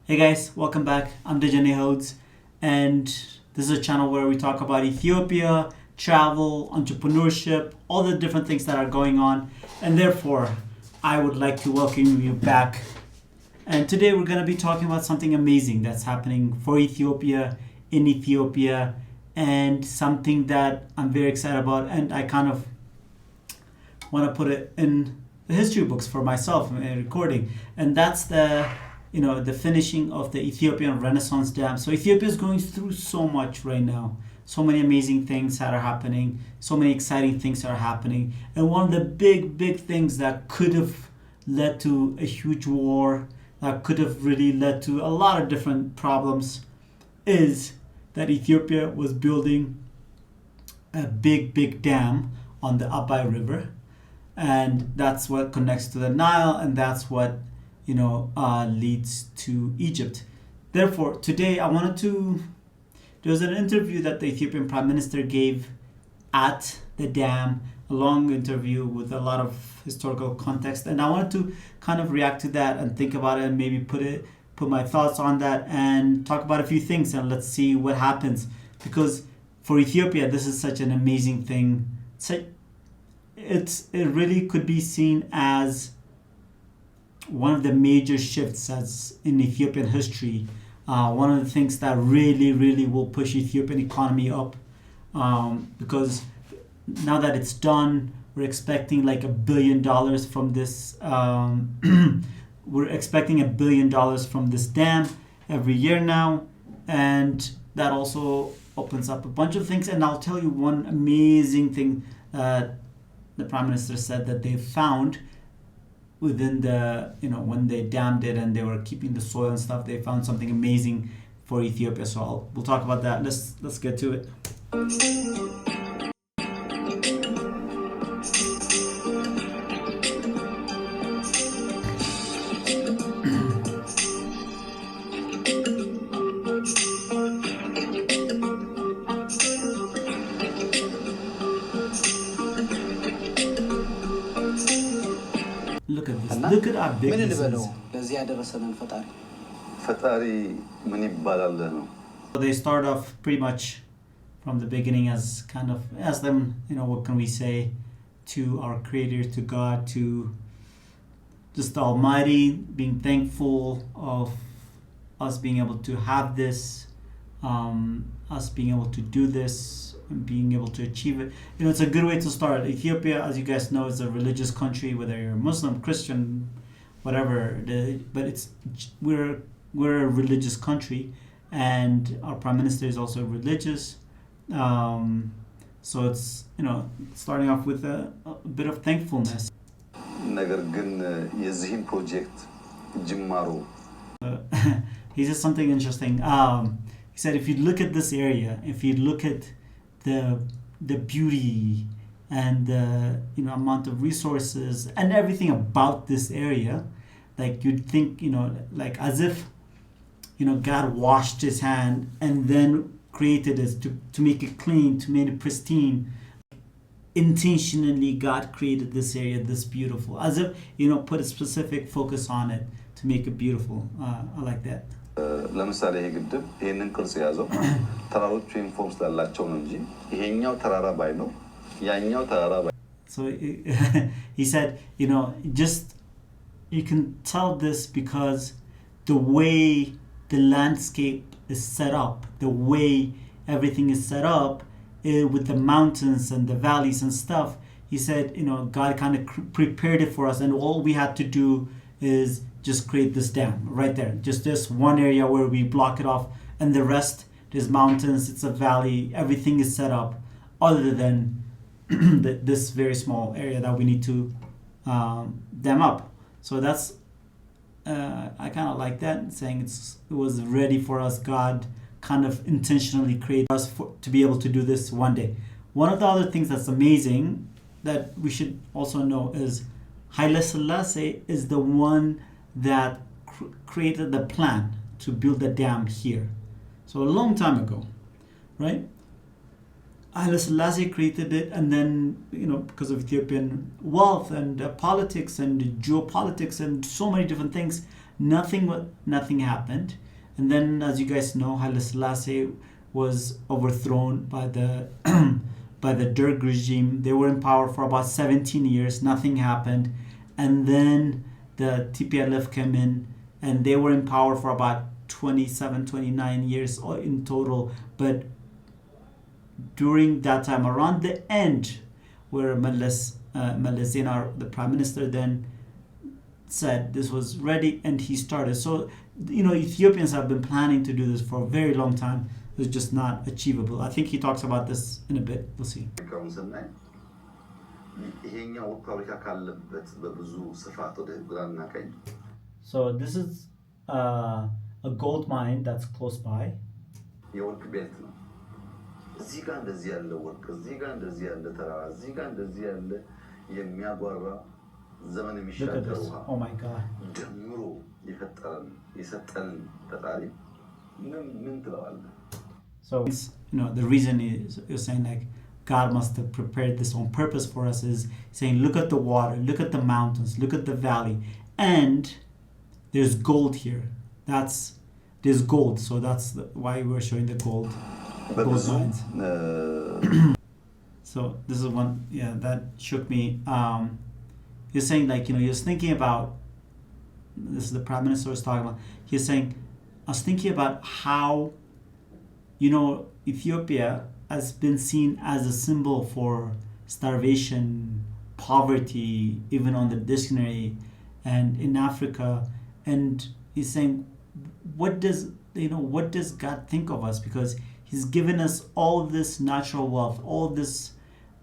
Hey guys, welcome back. I'm Dejene Hodes, and this is a channel where we talk about Ethiopia, travel, entrepreneurship, all the different things that are going on. And therefore, I would like to welcome you back. And today we're going to be talking about something amazing that's happening for Ethiopia, in Ethiopia, and something that I'm very excited about. And I kind of want to put it in the history books for myself in recording. And that's the finishing of the Ethiopian Renaissance Dam. So Ethiopia is going through so much right now. So many amazing things that are happening. So many exciting things that are happening. And one of the big things that could have led to a huge war, that could have really led to a lot of different problems, is that Ethiopia was building a big dam on the Abay River. And that's what connects to the Nile, and that's what leads to Egypt. Therefore, today I wanted to. There was an interview that the Ethiopian Prime Minister gave at the dam, a long interview with a lot of historical context, and I wanted to kind of react to that and think about it and maybe put my thoughts on that and talk about a few things, and let's see what happens. Because for Ethiopia, this is such an amazing thing. It really could be seen as one of the major shifts as in Ethiopian history. One of the things that really will push Ethiopian economy up, because now that it's done, we're expecting like $1 billion from this. We're expecting $1 billion from this dam every year now, and that also opens up a bunch of things. And I'll tell you one amazing thing that the Prime Minister said that they found within the, when they dammed it and they were keeping the soil and stuff, they found something amazing for Ethiopia. So we'll talk about that. Let's get to it. Look at this. Look at our big business. So they start off pretty much from the beginning as kind of ask them, what can we say to our Creator, to God, to just the Almighty, being thankful of us being able to have this, us being able to do this, and being able to achieve it. It's a good way to start. Ethiopia, as you guys know, is a religious country, whether you're Muslim, Christian, whatever. But we're a religious country, and our Prime Minister is also religious. So it's starting off with a bit of thankfulness. He said something interesting. He said, if you look at this area, if you look at the beauty and the amount of resources and everything about this area, like you'd think, like as if God washed his hand and then created it to make it clean, to make it pristine. Intentionally, God created this area this beautiful, as if put a specific focus on it to make it beautiful. I like that. ለምሳሌ ይሄ ግድብ ይሄንን ቅርጽ ያዘው ተራሮች ወይም ፎርም ስላላቸው ነው እንጂ ይሄኛው ተራራ ባይ ነው ያኛው ተራራ ባይ. So he said, just you can tell this because the way the landscape is set up, the way everything is set up with the mountains and the valleys and stuff. He said, God kind of prepared it for us, and all we had to do is just create this dam right there. Just this one area where we block it off, and the rest, there's mountains, it's a valley, everything is set up other than this very small area that we need to dam up. So that's, I kind of like that, saying it was ready for us. God kind of intentionally created us to be able to do this one day. One of the other things that's amazing that we should also know is Haile Selassie is the one that created the plan to build the dam here. So a long time ago, right? Haile Selassie created it, and then, because of Ethiopian wealth and politics and geopolitics and so many different things, nothing happened. And then, as you guys know, Haile Selassie was overthrown by the by the Derg regime. They were in power for about 17 years. Nothing happened. And then the TPLF came in, and they were in power for about 27, 29 years in total. But during that time, around the end, where Meles Zenawi, the prime minister, then said this was ready, and he started. So, Ethiopians have been planning to do this for a very long time. It's just not achievable. I think he talks about this in a bit. We'll see. So this is a gold mine that's close by. እዚህ ጋር እንደዚህ ያለ ወርቅ እዚህ ጋር እንደዚህ ያለ ተራራ እዚህ ጋር እንደዚህ ያለ የሚያጓራ ዘመን የሚሻገር ውሃ ደምሮ የሰጠን ፈጣሪ ምን ትለዋለህ? So the reason is you're saying like God must have prepared this on purpose for us is saying look at the water, look at the mountains, look at the valley, and there's gold here. There's gold, so that's why we're showing the gold mines. So this is one, that shook me. You're saying like, you're thinking about, this is the Prime Minister was talking about, he's saying, I was thinking about how, Ethiopia has been seen as a symbol for starvation, poverty, even on the dictionary and in Africa. And he's saying, what does God think of us? Because He's given us all this natural wealth, all this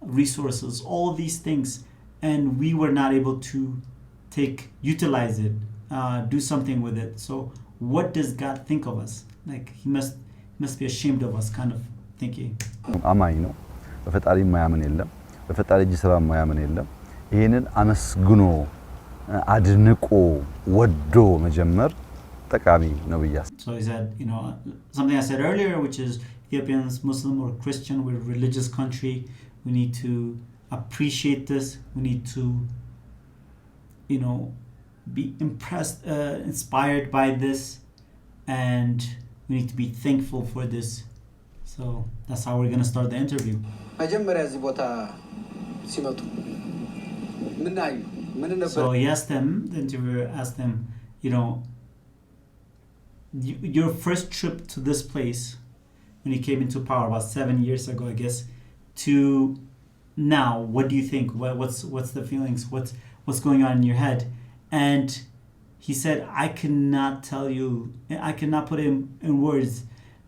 resources, all these things, and we were not able to utilize it, do something with it. So what does God think of us? Like He must be ashamed of us, kind of thinking. አማኝ ነው በፈጣሪ ማያምን የለም በፈጣሪ እጅ ስራ ማያምን የለም ይሄንን አመስግኖ አድንቆ ወዶ መጀመር ጠቃሚ ነው ብያስ So he said, something I said earlier, which is Ethiopians, Muslim or Christian, we're a religious country. We need to appreciate this. We need to, be impressed, inspired by this, and we need to be thankful for this. So that's how we're going to start the interview. So he asked him, the interviewer asked him, your first trip to this place when you came into power about 7 years ago, I guess, to now, what do you think? What's the feelings? What's going on in your head? And he said, I cannot tell you, I cannot put in words,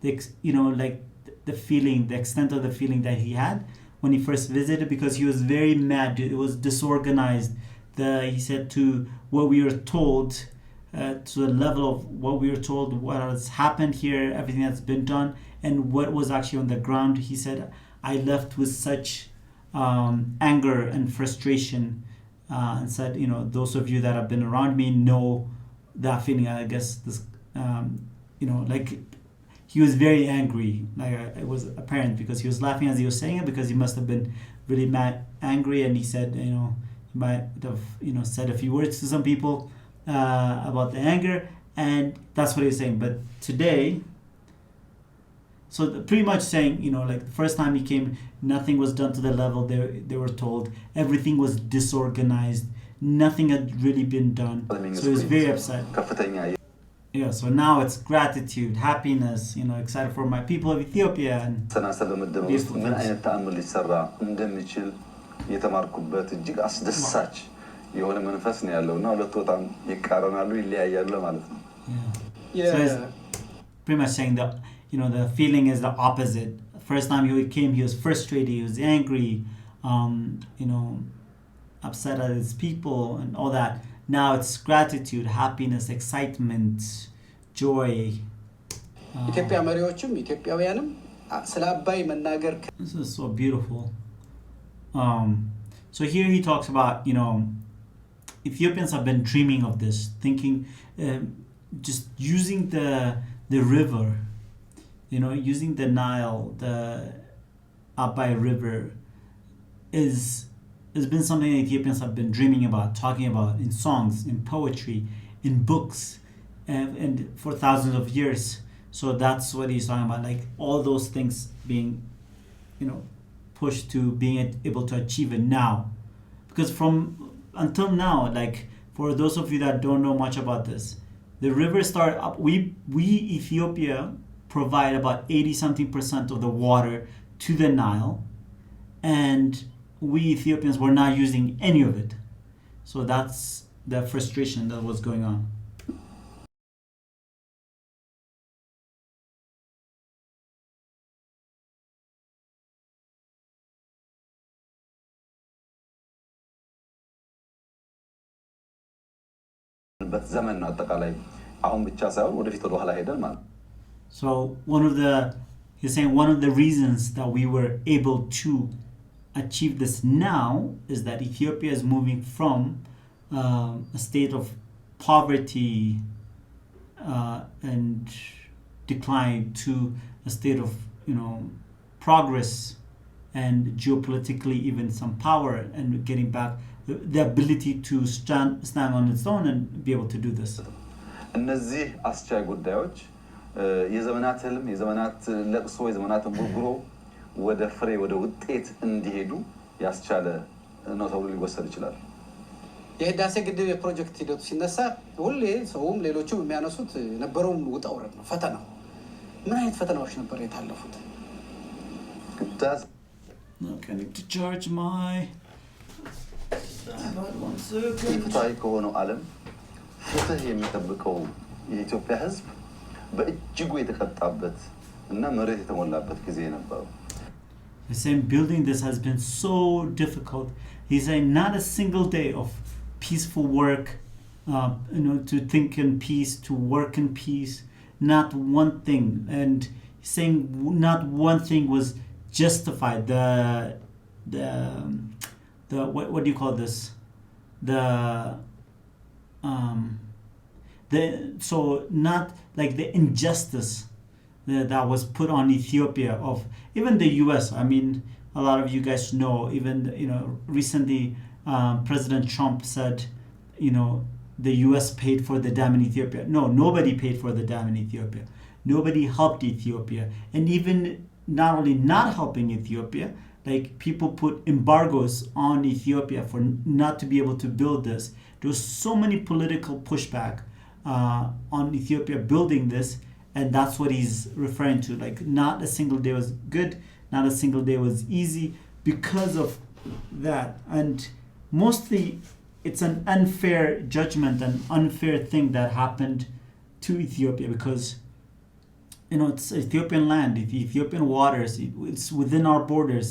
like the feeling, the extent of the feeling that he had when he first visited, because he was very mad. It was disorganized. He said to what we were told, to the level of what we were told, what has happened here, everything that's been done, and what was actually on the ground. He said, I left with such anger and frustration, and said, those of you that have been around me know that feeling. I guess this, like he was very angry. Like it was apparent because he was laughing as he was saying it, because he must have been really angry, and he said, he might have, said a few words to some people about the anger, and that's what he was saying. But today, so pretty much saying, like the first time he came, nothing was done to the level they were told. Everything was disorganized. Nothing had really been done. So he was very upset. Yeah, so now it's gratitude, happiness, excited for my people of Ethiopia. And የሆነ መንፈስ ነው ያለውና ሁለቱ በጣም ይቃረናሉ ይለያያሉ ማለት ነው So it's pretty much saying that the feeling is the opposite. First time he came, he was frustrated, he was angry, upset at his people and all that. Now it's gratitude, happiness, excitement, joy. ኢትዮጵያ መሪዎችም ኢትዮጵያውያንም ስለ አባይ መናገር This is so beautiful. So here he talks about, Ethiopians have been dreaming of this, thinking, just using the river, using the Nile, the Abay River, has been something that Ethiopians have been dreaming about, talking about in songs, in poetry, in books. and for thousands of years. So that's what he's talking about, like all those things being, pushed to being able to achieve it now. Because from until now, like for those of you that don't know much about this, the rivers start up. We Ethiopia provide about 80-something% of the water to the Nile, and we Ethiopians were not using any of it. So that's the frustration that was going on. So he's saying one of the reasons that we were able to achieve this now is that Ethiopia is moving from a state of poverty and decline to a state of progress and geopolitically even some power, and getting back the ability to stand on its own and be able to do this. እነዚህ አስቻይ ጉዳዮች የዘመናት ህልም የዘመናት ለቅሶ የዘመናት ጉርጉሮ ወደ ፍሬ ወደ ውጤት እንዲሄዱ ያስቻለ ነው ተብሎ ሊወሰድ ይችላል። የህዳሴ ግድብ የፕሮጀክት ሂደቱ ሲነሳ ሁሌ ሰውም ሌሎችም የሚያነሱት ነበረው ውጣ ውረድ ነው፣ ፈተና። ምን አይነት ፈተናዎች ነበር የታለፉት? Okay, I need to charge my one second. ፍትሃዊ ከሆነው ዓለም ፍትህ የሚጠብቀው የኢትዮጵያ ህዝብ በእጅጉ የተቀጣበት እና መሬት የተሞላበት ጊዜ ነበረው። The same building this has been so difficult. He's saying not a single day of peaceful work, to think in peace, to work in peace, not one thing. And he's saying not one thing was justified. The what do you call this? So not like the injustice that was put on Ethiopia of even the U.S. I mean, a lot of you guys know, even recently President Trump said, the U.S. paid for the dam in Ethiopia. No, nobody paid for the dam in Ethiopia. Nobody helped Ethiopia. And even not only not helping Ethiopia, like people put embargoes on Ethiopia for not to be able to build this. There was so many political pushback on Ethiopia building this, and that's what he's referring to. Like not a single day was good, not a single day was easy because of that. And mostly it's an unfair judgment, an unfair thing that happened to Ethiopia because it's Ethiopian land, Ethiopian waters, it's within our borders,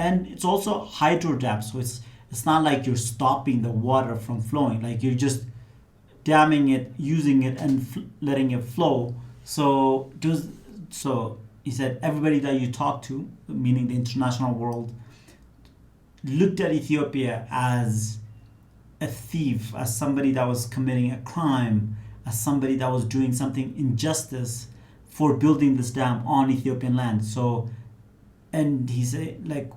and it's also hydro dam, so it's not like you're stopping the water from flowing, like you're just damming it, using it, and letting it flow. So he said everybody that you talk to, meaning the international world, looked at Ethiopia as a thief, as somebody that was committing a crime, as somebody that was doing something injustice for building this dam on Ethiopian land. So, and he said, like,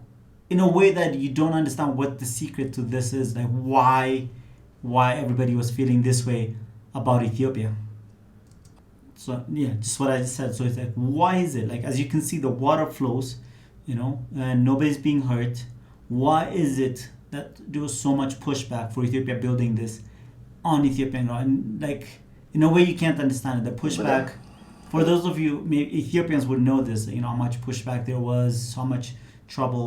in a way that you don't understand what the secret to this is, like why everybody was feeling this way about Ethiopia. So yeah, just what I just said. So it's like, why is it? Like, as you can see, the water flows, and nobody's being hurt. Why is it that there was so much pushback for Ethiopia building this on Ethiopian ground? And like, in a way you can't understand it. The pushback, for those of you, maybe Ethiopians would know this, how much pushback there was, how much trouble,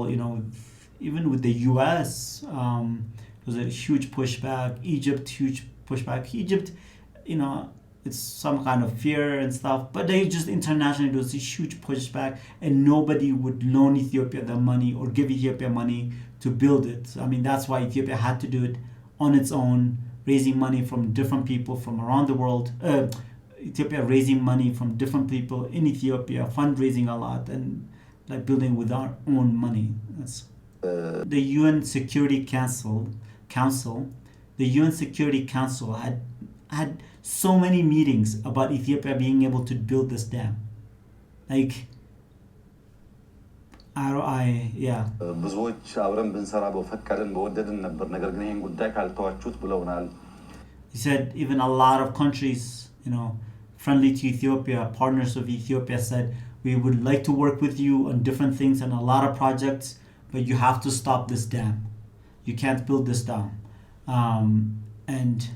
even with the U.S., there was a huge pushback. Egypt, huge pushback. Egypt, it's some kind of fear and stuff, but they just internationally, there was a huge pushback, and nobody would loan Ethiopia the money or give Ethiopia money to build it. I mean, that's why Ethiopia had to do it on its own, raising money from different people from around the world. Ethiopia raising money from different people in Ethiopia, fundraising a lot, and like building with our own money. That's the UN Security Council. The UN Security Council had so many meetings about Ethiopia being able to build this dam. Like, ብዙዎች አብረን ብንሰራ በፈቀደን በወደድን ነበር። ነገር ግን ይሄን ጉዳይ ካልተዋቹት ብለውናል። He said even a lot of countries, friendly to Ethiopia, partners of Ethiopia, said we would like to work with you on different things and a lot of projects, but you have to stop this dam. You can't build this dam. And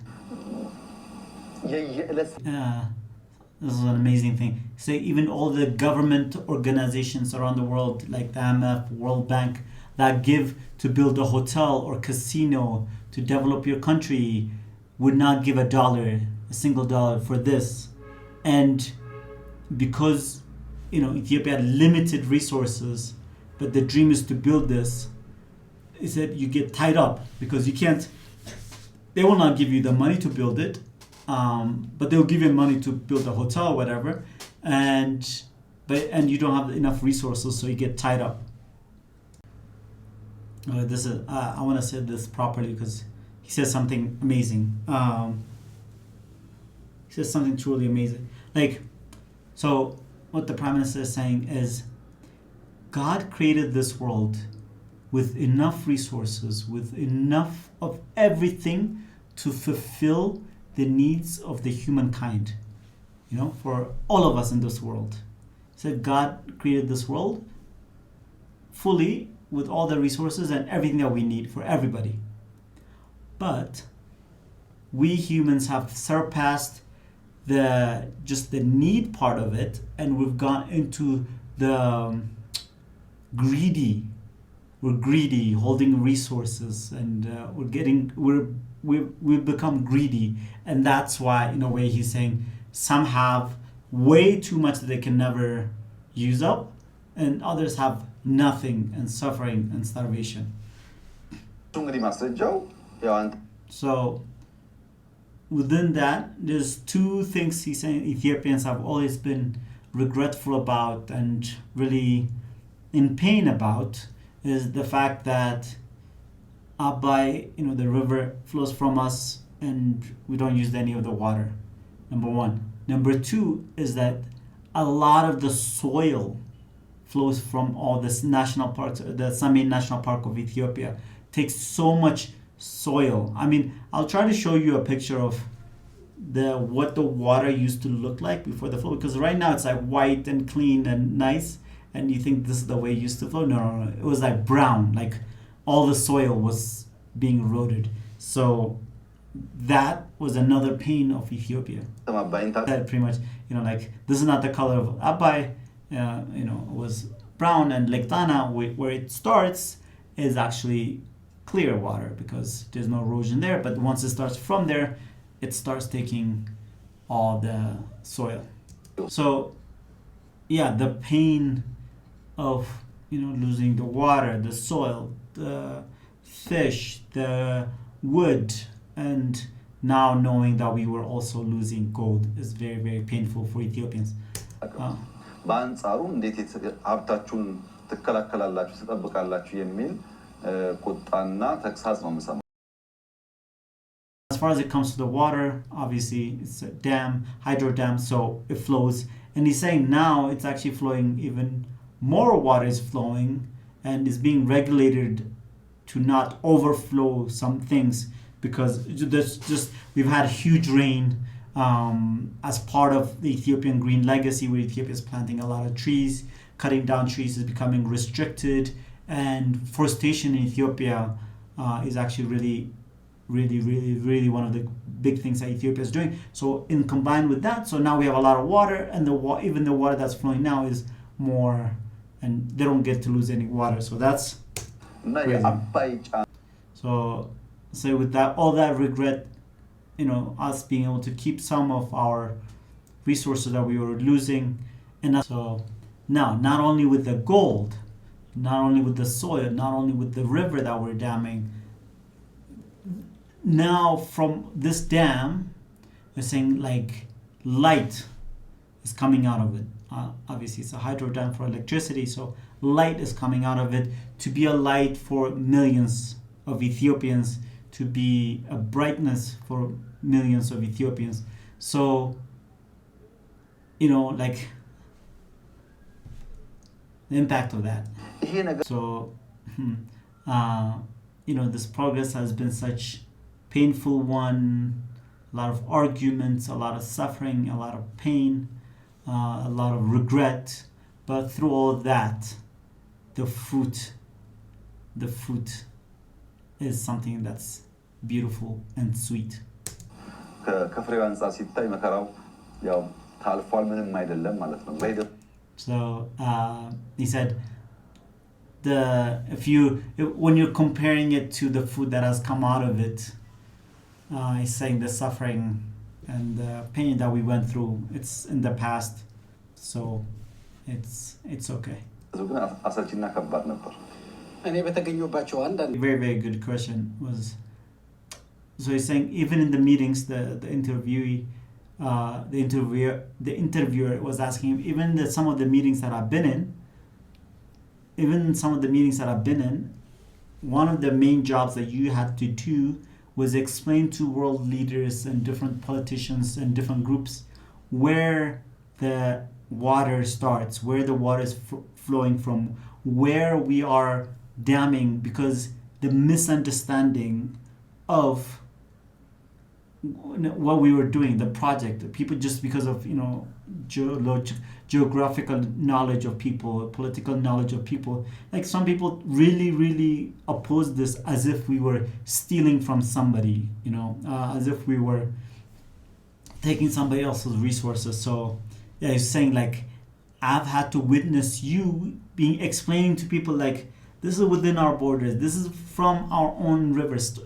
this is an amazing thing. Say even all the government organizations around the world, like the IMF, World Bank, that give to build a hotel or casino to develop your country, would not give a single dollar for this. And because Ethiopia had limited resources, but the dream is to build this, he said you get tied up because you can't. They will not give you the money to build it, but they'll give you money to build a hotel or whatever, and you don't have enough resources, so you get tied up. This is I want to say this properly because he says something amazing. He says something truly amazing. So what the Prime Minister is saying is, God created this world with enough resources, with enough of everything to fulfill the needs of the humankind, for all of us in this world. He said God created this world fully with all the resources and everything that we need for everybody. But we humans have surpassed the need part of it, and we've gone into the greedy. We're greedy, holding resources, and we've become greedy, and that's why, in a way, he's saying some have way too much that they can never use up, and others have nothing and suffering and starvation. So within that, there's two things he's saying Ethiopians have always been regretful about and really in pain about, is the fact that Abay, the river flows from us and we don't use any of the water, number one. Number two is that a lot of the soil flows from all this national parks, the Samin National Park of Ethiopia. Takes so much soil. I mean, I'll try to show you a picture of what the water used to look like before the flow, because right now it's like white and clean and nice, and you think this is the way it used to flow. No. It was like brown, like all the soil was being eroded. So that was another pain of Ethiopia. That pretty much, this is not the color of Abay. It was brown, and Lake Tana, where it starts, is actually clear water because there's no erosion there. But once it starts from there, it starts taking all the soil. So, the pain of losing the water, the soil, the fish, the wood, and now knowing that we were also losing gold is very, very painful for Ethiopians. በአንጻሩ እንዴት ሀብታችሁን ትከላከላላችሁ ትጠብቃላችሁ የሚል ቁጣና ተግሳጽ ነው የምሰማው። As far as it comes to the water, obviously it's a dam, hydro dam, so it flows. And he's saying now it's actually flowing, even more water is flowing and is being regulated to not overflow some things, because we've had huge rain. As part of the Ethiopian Green Legacy, where Ethiopia is planting a lot of trees, cutting down trees is becoming restricted, and forestation in Ethiopia is actually really, really, really, really one of the big things that Ethiopia is doing. So in combined with that, so now we have a lot of water, and even the water that's flowing now is more, and they don't get to lose any water. So that's crazy. So with that, all that regret, us being able to keep some of our resources that we were losing. And so now, not only with the gold, not only with the soil, not only with the river that we're damming, now from this dam, we're saying light is coming out of it. Obviously, it's a hydro dam for electricity, so light is coming out of it to be a light for millions of Ethiopians, to be a brightness for millions of Ethiopians. So, the impact of that. So, this progress has been such painful one, a lot of arguments, a lot of suffering, a lot of pain, a lot of regret. But through all that, the fruit is something that's beautiful and sweet. So he said, when you're comparing it to the food that has come out of it, he's saying the suffering and the pain that we went through, it's in the past, so it's okay. Very, very good question was, so he's saying even in the meetings, the interviewer was asking him, even some of the meetings that I've been in, one of the main jobs that you had to do was explain to world leaders and different politicians and different groups where the water starts, where the water is flowing from, where we are damming, because the misunderstanding of what we were doing, the project, people, just because of geographical knowledge of people, political knowledge of people, like some people really oppose this as if we were stealing from somebody, as if we were taking somebody else's resources. So yeah, he's saying like, I've had to witness you explaining to people like, this is within our borders, this is from our own rivers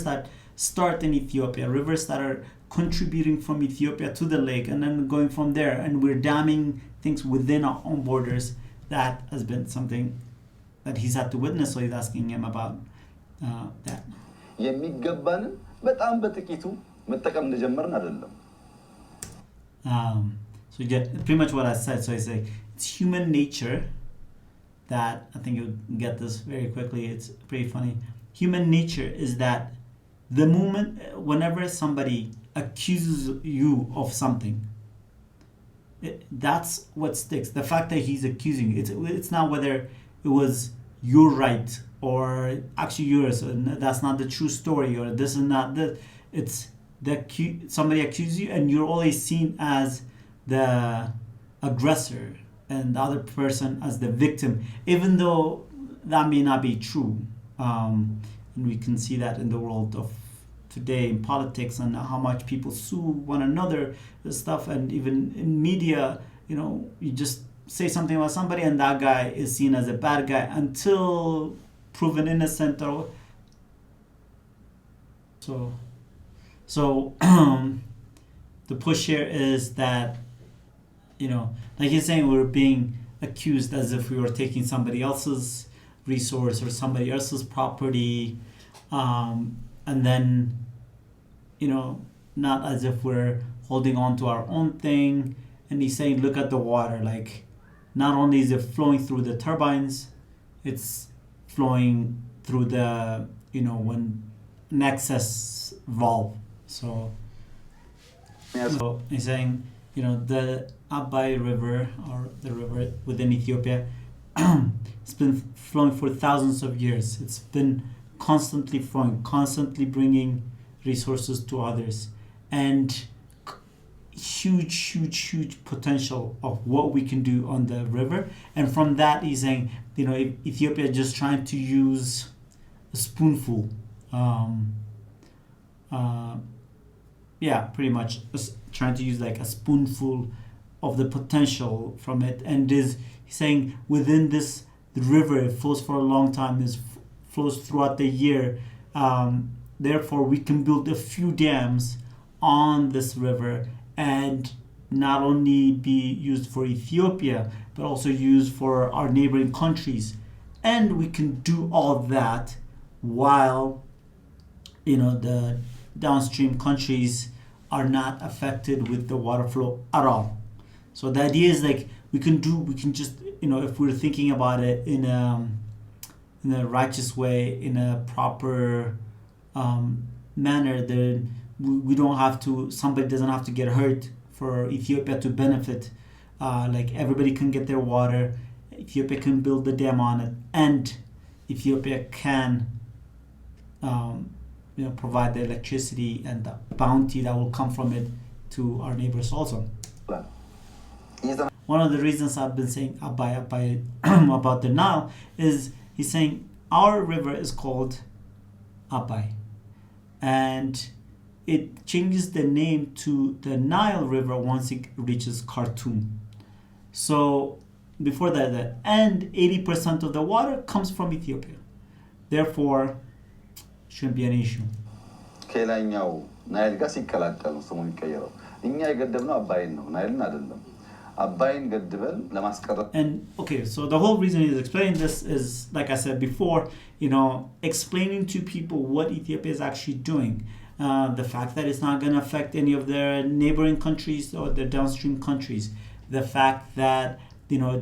that start in Ethiopia, rivers that are contributing from Ethiopia to the lake and then going from there, and we're damming things within our own borders. That has been something that he's had to witness, so he's asking him about that. So you get pretty much what I said. So I say it's human nature that, I think you'll get this very quickly, it's pretty funny. Human nature is that the moment, whenever somebody accuses you of something, that's what sticks. The fact that he's accusing you, it's not whether it was your right or actually yours, and that's not the true story, or this is not the. It's somebody accuses you, and you're always seen as the aggressor and the other person as the victim, even though that may not be true. And we can see that in the world of today, in politics, and how much people sue one another and stuff, and even in media, you just say something about somebody and that guy is seen as a bad guy until proven innocent. Or so the push here is that, like he's saying, we're being accused as if we were taking somebody else's resource or somebody else's property, and then, not as if we're holding on to our own thing. And he's saying, look at the water, like, not only is it flowing through the turbines, it's flowing through the, when an excess valve. So he's saying, the Abay River, or the river within Ethiopia, it's been flowing for thousands of years. It's been constantly flowing, constantly bringing resources to others, and huge potential of what we can do on the river. And from that, he's saying, Ethiopia is just trying to use a spoonful, pretty much trying to use like a spoonful of the potential from it. And he's saying within this river, it flows for a long time, flows throughout the year. Therefore, we can build a few dams on this river and not only be used for Ethiopia, but also used for our neighboring countries. And we can do all that while, the downstream countries are not affected with the water flow at all. So the idea is like, we can just, if we're thinking about it in a righteous way, in a proper manner, then we don't have to, somebody doesn't have to get hurt for Ethiopia to benefit. Like, everybody can get their water, Ethiopia can build the dam on it, and Ethiopia can provide the electricity and the bounty that will come from it to our neighbors also. One of the reasons I've been saying Abay about the Nile is he's saying our river is called Abay, and it changes the name to the Nile River once it reaches Khartoum. So before that, and 80% of the water comes from Ethiopia. Therefore, shouldn't be an issue. ከላይኛው ናይል ጋር ሲቀላቀሉ ስሙ የሚቀየረው እኛ የገደብነው አባይን ነው ናይልን አይደለም አባይን ገድበን ለማስቀረት and okay so the whole reason he's explaining this is like I said before explaining to people what Ethiopia is actually doing, the fact that it's not going to affect any of their neighboring countries or the downstream countries, the fact that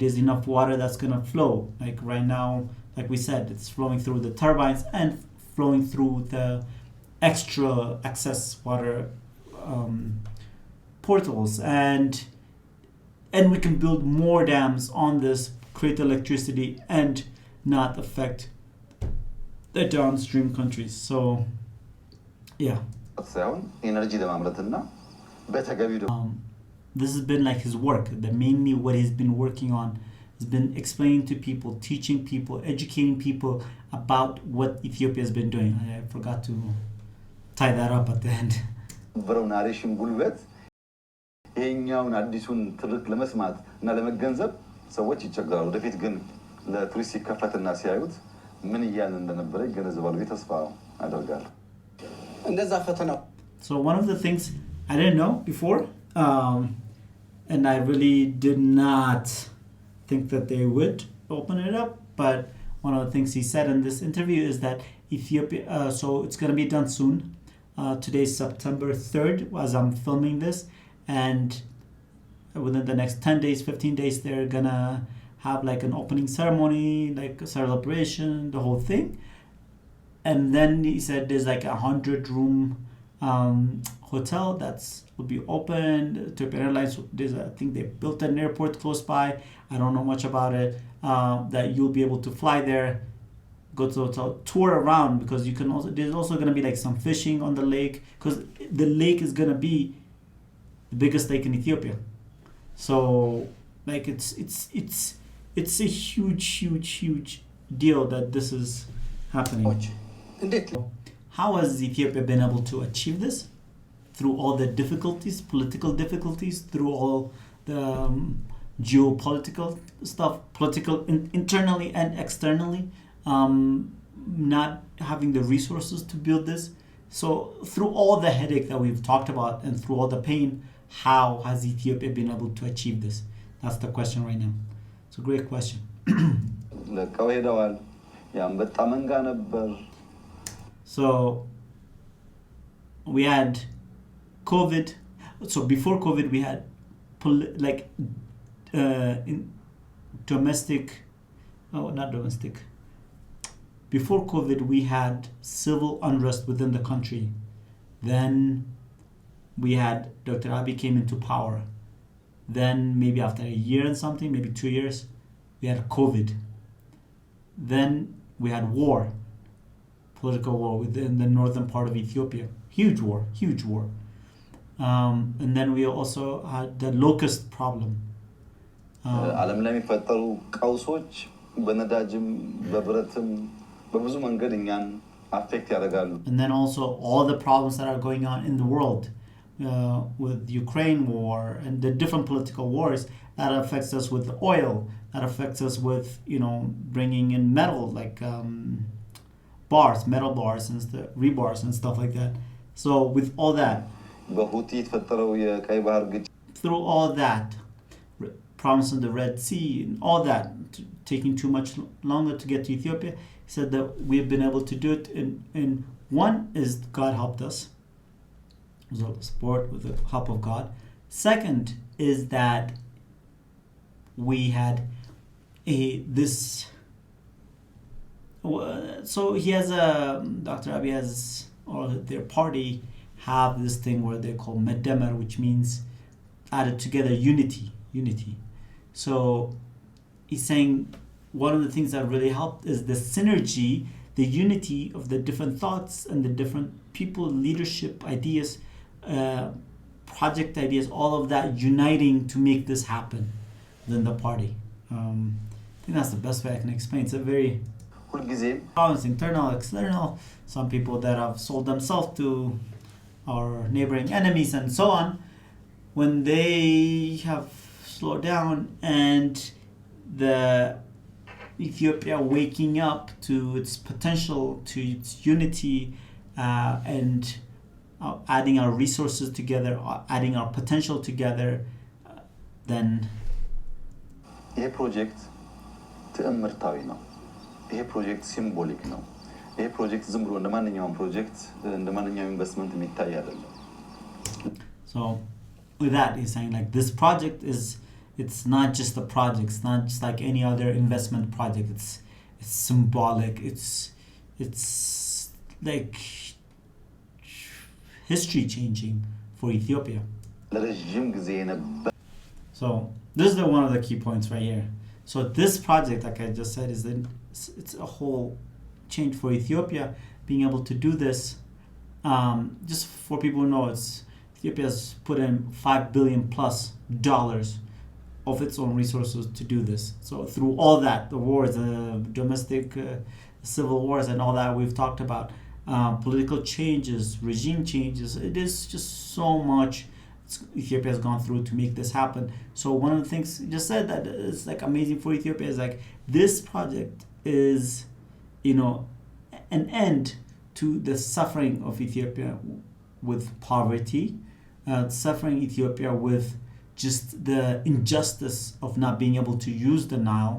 there's enough water that's going to flow, like right now, like we said, it's flowing through the turbines and flowing through the extra excess water portals, and we can build more dams on this, create electricity and not affect the downstream countries. So yeah, this has been like his work. Mainly what he's been working on has been explaining to people, teaching people, educating people about what Ethiopia has been doing. I forgot to tie that up at the end. ይሄኛውን አዲሱን ትርክ ለመስማት እና ለመገንዘብ ሰዎች ይቸገራሉ። ወደፊት ግን ለቱሪስት ሲከፈትና ሲያዩት ምን እያለ እንደነበረ ይገነዘባሉ። ተስፋ አደርጋለሁ። እንደዛ ፈተና So one of the things I didn't know before, and I really did not think that they would open it up, but one of the things he said in this interview is that Ethiopia, so it's going to be done soon. Today's September 3rd as I'm filming this. And within the next 10 days, 15 days, they're gonna have like an opening ceremony, like a celebration, the whole thing. And then he said there's like 100-room hotel that's will be opened. Ethiopian Airlines, I think they built an airport close by. I don't know much about it. That you'll be able to fly there, go to the hotel, tour around, because you can also, there's also gonna be like some fishing on the lake, because the lake is gonna be the biggest lake in Ethiopia. So like it's a huge deal that this is happening. How has Ethiopia been able to achieve this? Through all the difficulties, political difficulties, through all the geopolitical stuff, internally and externally, not having the resources to build this. So through all the headache that we've talked about and through all the pain, how has Ethiopia been able to achieve this? That's the question right now. It's a great question. So we had COVID. So before COVID, we had not domestic. Before COVID, we had civil unrest within the country. Then we had Dr. Abay came into power. Then maybe after a year and something, maybe 2 years, we had COVID. Then we had war, political war within the northern part of Ethiopia. Huge war. And then we also had the locust problem. ዓለም ላይ የሚፈጠሩ ቀውሶች በነዳጅም በብረትም በብዙ መንገድ እኛን አፌክት ያደርጋሉ. And then also all the problems that are going on in the world. With Ukraine war and the different political wars, that affects us with the oil, that affects us with bringing in metal, like metal bars and rebars and stuff like that. So with all that, through all that, problems in the Red Sea and all that, taking too much longer to get to Ethiopia, he said that we've been able to do it in one is God helped us. Support with the help of God. Second is that we had so he has Dr. Abay has, or their party have this thing where they call Medemer, which means added together unity. So he's saying one of the things that really helped is the synergy the unity of the different thoughts and the different people, leadership ideas, project ideas, all of that uniting to make this happen within the party. I think that's the best way I can explain. It's a very balance, internal, external. Some people that have sold themselves to our neighboring enemies and so on, when they have slowed down and the Ethiopia waking up to its potential, to its unity, and adding our resources together, adding our potential together, then ይሄ ፕሮጀክት ትዕምርታዊ ነው። ይሄ ፕሮጀክት ሲምቦሊክ ነው። ይሄ ፕሮጀክት ዝም ብሎ እንደማንኛውም ፕሮጀክት እንደማንኛውም ኢንቨስትመንት የሚታይ አይደለም። So with that, he's saying like this project is, it's not just a project, it's not just like any other investment project. It's symbolic. It's like history changing for Ethiopia. ለረጅም ጊዜ ነበር So this is one of the key points right here. So this project, like I just said, is that it's a whole change for Ethiopia being able to do this. Just for people who know, Ethiopia's put in $5 billion plus of its own resources to do this. So through all that, the wars, the domestic civil wars, and all that we've talked about, political changes, regime changes, it is just so much Ethiopia has gone through to make this happen. So one of the things you just said that is like amazing for Ethiopia is like this project is, an end to the suffering of Ethiopia with poverty, suffering Ethiopia with just the injustice of not being able to use the Nile,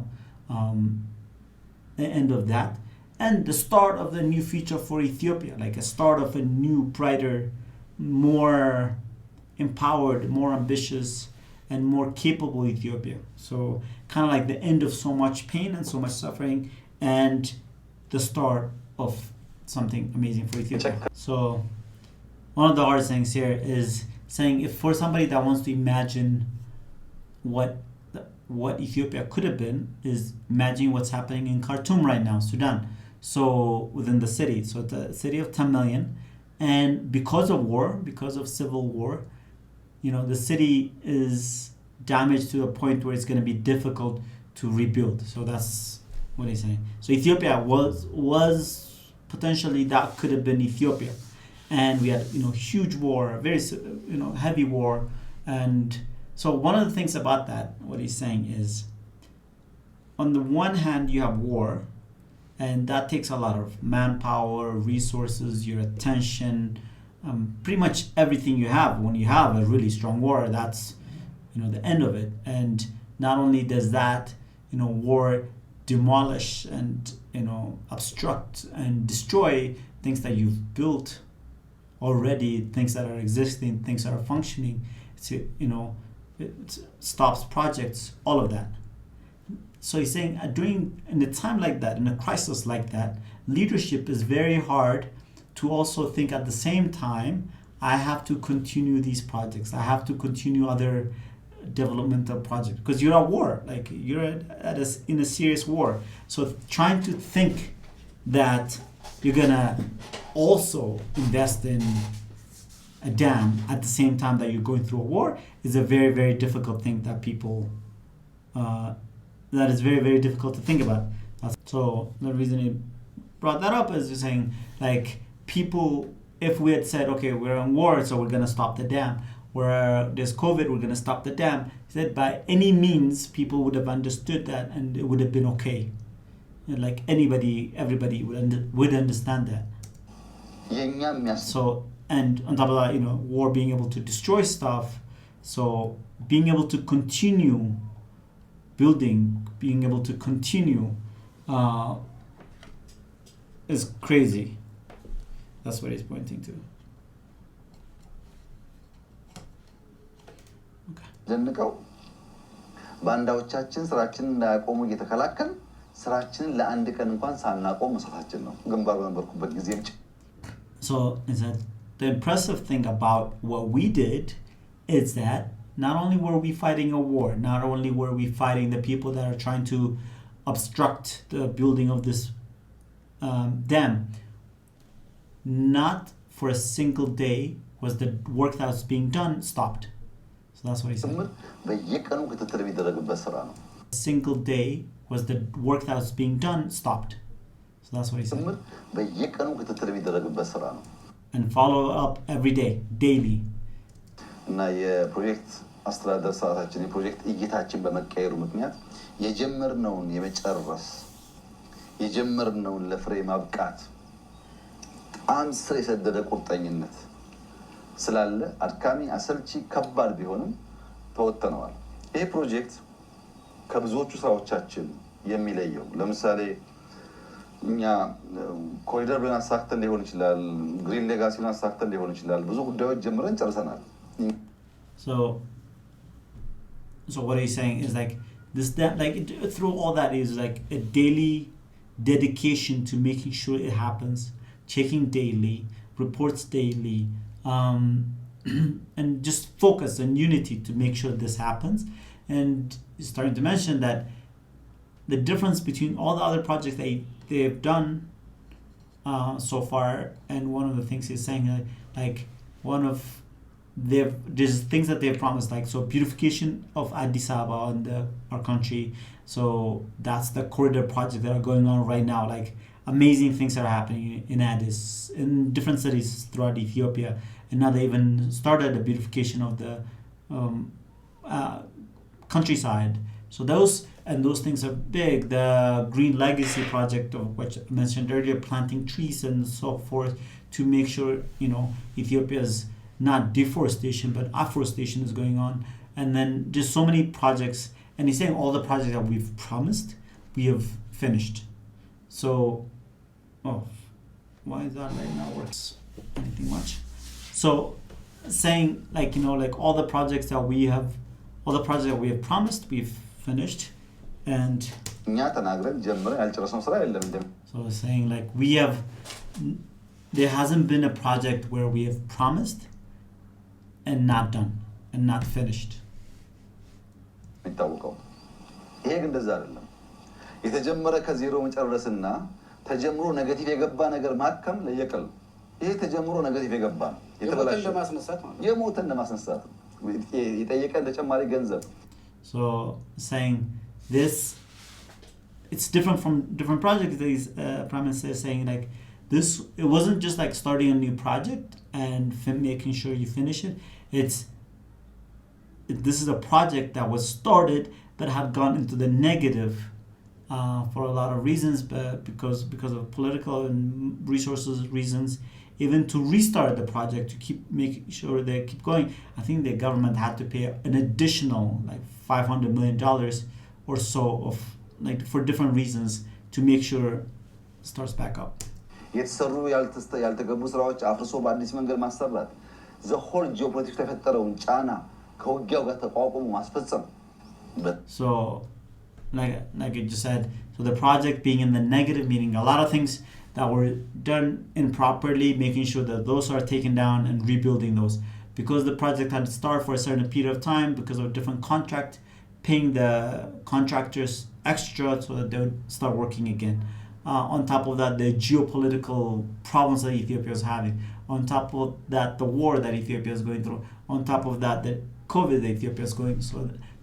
the end of that, and the start of the new future for Ethiopia, like a start of a new, brighter, more empowered, more ambitious, and more capable Ethiopia. So kind of like the end of so much pain and so much suffering, and the start of something amazing for Ethiopia. So one of the hardest things here is saying, if for somebody that wants to imagine what Ethiopia could have been, is imagining what's happening in Khartoum right now, Sudan. So within the city, so it's a city of 10 million, and because of war, because of civil war, the city is damaged to a point where it's going to be difficult to rebuild. So that's what he's saying. So Ethiopia was potentially, that could have been Ethiopia, and we had huge war, very heavy war, and so one of the things about that, what he's saying is, on the one hand you have war, and that takes a lot of manpower, resources, your attention, pretty much everything you have. When you have a really strong war, that's the end of it. And not only does that war demolish and obstruct and destroy things that you've built already, things that are existing, things that are functioning, it stops projects, all of that. So he's saying in a time like that, in a crisis like that, leadership is very hard to also think at the same time, I have to continue these projects. I have to continue other developmental projects, because you're at war, like you're in a serious war. So trying to think that you're gonna also invest in a dam at the same time that you're going through a war is a very, very difficult thing that people, that is very, very difficult to think about. So the reason he brought that up is just saying, like, people, if we had said, okay, we're in war, so we're going to stop the dam, where there's COVID, we're going to stop the dam, he said by any means, people would have understood that, and it would have been okay. Like everybody would understand that. So, and on top of that, war being able to destroy stuff, so being able to continue building, being able to continue is crazy. That's what he's pointing to. ዘንቀው ባንዳዎቻችን ስራችንን እንዳያቆሙ እየተከላከል ስራችንን ለአንድ ቀን እንኳን ሳናቆም መስራታችን ነው ግንባር በነበርኩበት ጊዜም So is that the impressive thing about what we did is that not only were we fighting a war, not only were we fighting the people that are trying to obstruct the building of this dam, not for a single day was the work that was being done stopped. So that's what he said. A single day was the work that was being done stopped. So that's what he said. And follow up every day, daily. አስተዳደር ሰዓታችን የፕሮጀክት እይታችን በመቀየሩ ምክንያት የጀመርነውን ለፍሬ ማብቃት ጣም ስር የሰደደ ቁርጠኝነት ስላለ አድካሚ አሰልቺ ከባድ ቢሆንም ተወጥተነዋል። ይሄ ፕሮጀክት ከብዙዎቹ ስራዎቻችን የሚለየው ለምሳሌ እኛ ኮሪደር ብለን አሳክተን ሊሆን ይችላል፣ ግሪን ሌጋሲውን አሳክተን ሊሆን ይችላል፣ ብዙ ጉዳዮች ጀምረን ጨርሰናል። So what he's saying is like this, that, like through all that is like a daily dedication to making sure it happens, checking daily, reports daily, and just focus and unity to make sure this happens. And he's starting to mention that the difference between all the other projects they've done so far, and one of the things he's saying, like one of there's things that they've promised, like so beautification of Addis Ababa and our country. So that's the corridor project that are going on right now. Like amazing things are happening in Addis, in different cities throughout Ethiopia, and now they even started the beautification of the countryside. So those things are big. The Green Legacy project, of which I mentioned earlier, planting trees and so forth to make sure Ethiopia's not deforestation but afforestation is going on. And then just so many projects, and he's saying all the projects that we've promised we have finished. So why is that right now works anything much? So saying like like all the projects that we have promised we've finished. And so saying like there hasn't been a project where we have promised and not done and not finished. ይሄ ግን እንደዛ አይደለም። የተጀመረ ከዜሮ መጨረስና ተጀምሮ ኔጌቲቭ የገባ ነገር ማከም ለየቀል። ይሄ ተጀምሮ ኔጌቲቭ የገባ ነው የተበላሸ ለማስነሳት ማለት የሞተን ለማስነሳት የጠየቀን ተጨማሪ ገንዘብ። So saying this, it's different from different projects. These Prime Minister is saying like this, it wasn't just like starting a new project and making sure you finish it. This is a project that was started but had gone into the negative for a lot of reasons, but because of political and resources reasons, even to restart the project to keep making sure they keep going. I think the government had to pay an additional like $500 million or so of like for different reasons to make sure it starts back up. የተሰሩ ያልተገቡ ስራዎች አፍርሶ በአዲስ መንገድ ማሰራት ዘሆል ጂኦፖለቲክ ተፈጠረውን ጫና ከውጊያው ጋር ተቋቁሞ ማስፈጸም። So like you just said, so the project being in the negative, meaning a lot of things that were done improperly, making sure that those are taken down and rebuilding those, because the project had to start for a certain period of time because of a different contract, paying the contractors extra so that they would start working again. On top of that, the geopolitical problems that Ethiopia is having. On top of that, the war that Ethiopia is going through. On top of that, the COVID that Ethiopia is going through. So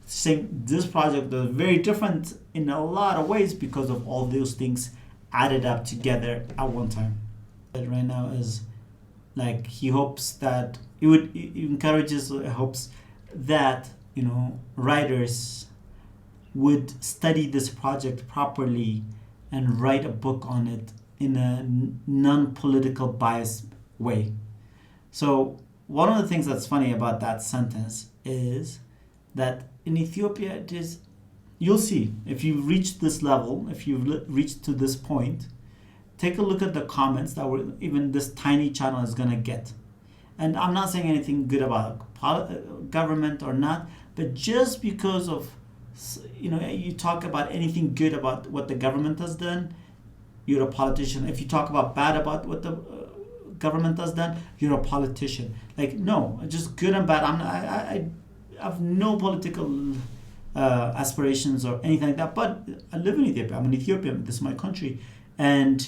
saying this project is very different in a lot of ways because of all those things added up together at one time. Right now is like he hopes that he hopes that writers would study this project properly and write a book on it in a non-political bias way. So one of the things that's funny about that sentence is that in Ethiopia you'll see, if you reach this level, if you've reached to this point, take a look at the comments that even this tiny channel is going to get. And I'm not saying anything good about government or not, but just because of you talk about anything good about what the government has done, you're a politician. If you talk about bad about what the government has done, you're a politician. Like no, just good and bad. I have no political aspirations or anything like that. But I live in Ethiopia. I'm an Ethiopian. This is my country, and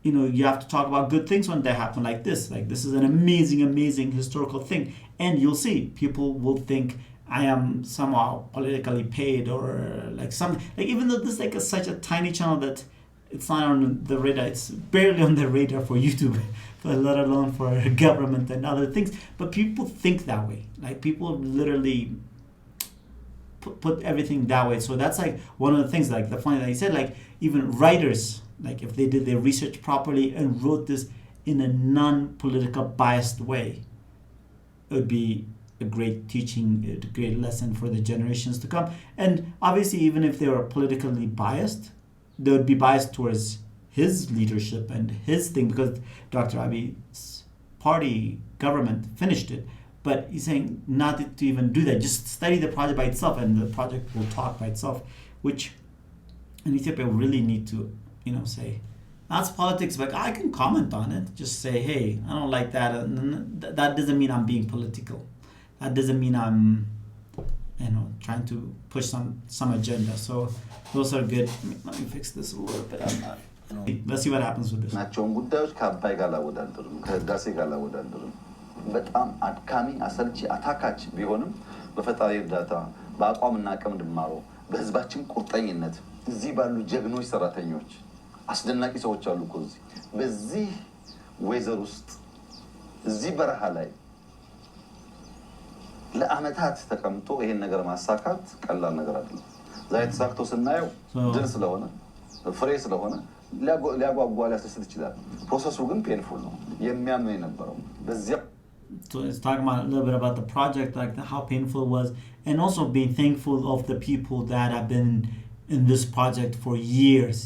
you have to talk about good things when they happen like this. Like, this is an amazing, amazing historical thing. And you'll see, people will think I am somehow politically paid or like something. Like, even though this is like such a tiny channel that it's not on the radar, it's barely on the radar for YouTube, let alone for government and other things. But people think that way. Like, people literally put everything that way. So that's like one of the things, like the funny that he said, like even writers, like if they did their research properly and wrote this in a non-political biased way, it would be a great teaching, a great lesson for the generations to come. And obviously, even if they were politically biased, they would be biased towards his leadership and his thing, because Dr. Abiy's party government finished it. But he's saying not to even do that. Just study the project by itself, and the project will talk by itself, which in Ethiopia we really need to, say, that's politics, but I can comment on it. Just say, hey, I don't like that. And that doesn't mean I'm being political. That doesn't mean I'm, trying to push some agenda. So those are good. Let me fix this a little bit. Let's see what happens with this. ናቸውን ጉዳዮች ከአባይ ጋር አላወዳደርም፣ ከህዳሴ ጋር አላወዳደርም። በጣም አድካሚ አሰልቺ አታካች ቢሆንም በፈጣሪ እርዳታ በአቋምና አቅም ድማሮ በህዝባችን ቁርጠኝነት እዚህ ባሉ ጀግኖች ሰራተኞች አስደናቂ ሰዎች አሉ እኮ እዚህ በዚህ ዌዘር ውስጥ እዚህ በረሃ ላይ ለአመታት ተቀምጦ ይሄን ነገር ማሳካት ቀላል ነገር አይደለም። ዛሬ ተሳክቶ ስናየው ድል ስለሆነ ፍሬ ስለሆነ ሊያጓጓ ሊያስደስት ይችላል። ፕሮሰሱ ግን ፔንፉል ነው። የሚያምን የነበረው በዚያ So it's talking about a little bit about the project, like how painful it was, and also being thankful of the people that have been in this project for years.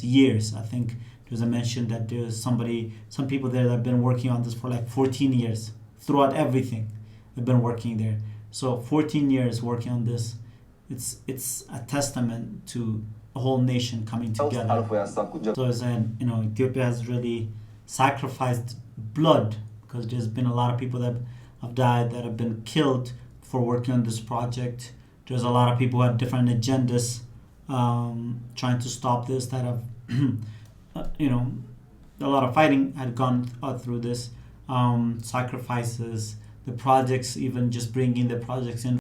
I think there's a mention that there's some people there that have been working on this for like 14 years, throughout everything. They've been working there. So 14 years working on this. It's a testament to a whole nation coming together. So I said, Ethiopia has really sacrificed blood, because there's been a lot of people that have died, that have been killed for working on this project. There's a lot of people who had different agendas trying to stop this, that have, a lot of fighting had gone through this, sacrifices, the projects, even just bringing the projects in.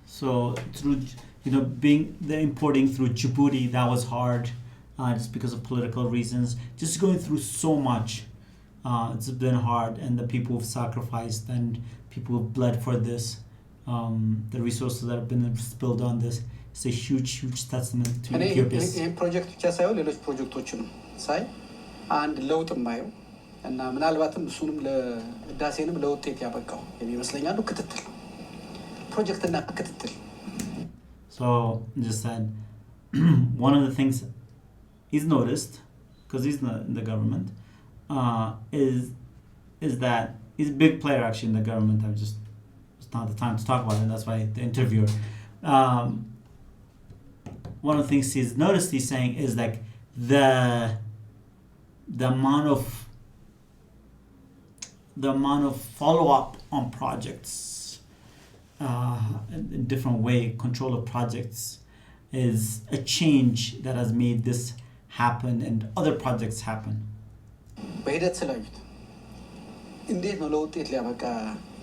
So through, being the importing through Djibouti, that was hard, just because of political reasons. Just going through so much. It's been hard, and the people who've sacrificed and people who've bled for this, the resources that have been spilled on this, it's a huge testament to Ethiopia. ይህ ፕሮጀክት ብቻ ሳይሆን ሌሎች ፕሮጀክቶችንም ሳይ አንድ ለውጥ የማየው እና ምናልባትም እሱንም ለህዳሴንም ለውጤት ያበቃው የሚመስለኛል ክትትል ፕሮጀክትና ክትትል። So just said one of the things he's noticed, because he's in the government, is that he's a big player actually in the government. It's not the time to talk about it. That's why the interviewer. One of the things he's noticed, he's saying, is like the amount of follow-up on projects in different way, control of projects, is a change that has made this happen and other projects happen. በሂደት ስላዩት እንዴት ነው ለውጤት ሊያበቃ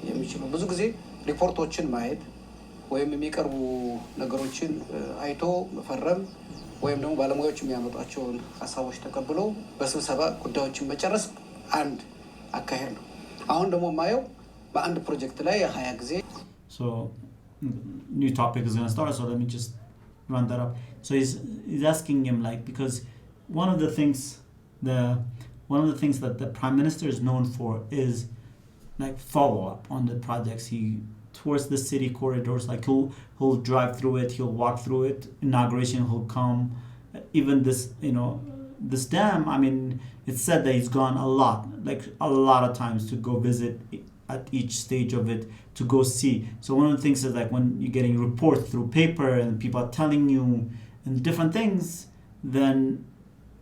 የሚችለው? ብዙ ጊዜ ሪፖርቶችን ማየት ወይም የሚቀርቡ ነገሮችን አይቶ መፈረም ወይም ደግሞ ባለሙያዎች የሚያመጧቸውን ሀሳቦች ተቀብሎ በስብሰባ ጉዳዮችን መጨረስ አንድ አካሄድ ነው። አሁን ደግሞ ማየው በአንድ ፕሮጀክት ላይ 20 ጊዜ So new topic is going to start, so let me just run that up. So he's asking him, like, because one of the things that the prime minister is known for is like follow up on the projects. He towards the city corridors, like he'll drive through it, he'll walk through it, inauguration, he'll come. Even this dam, I mean, it's said that he's gone a lot of times to go visit at each stage of it, to go see. So one of the things is, like, when you're getting reports through paper and people are telling you and different things, then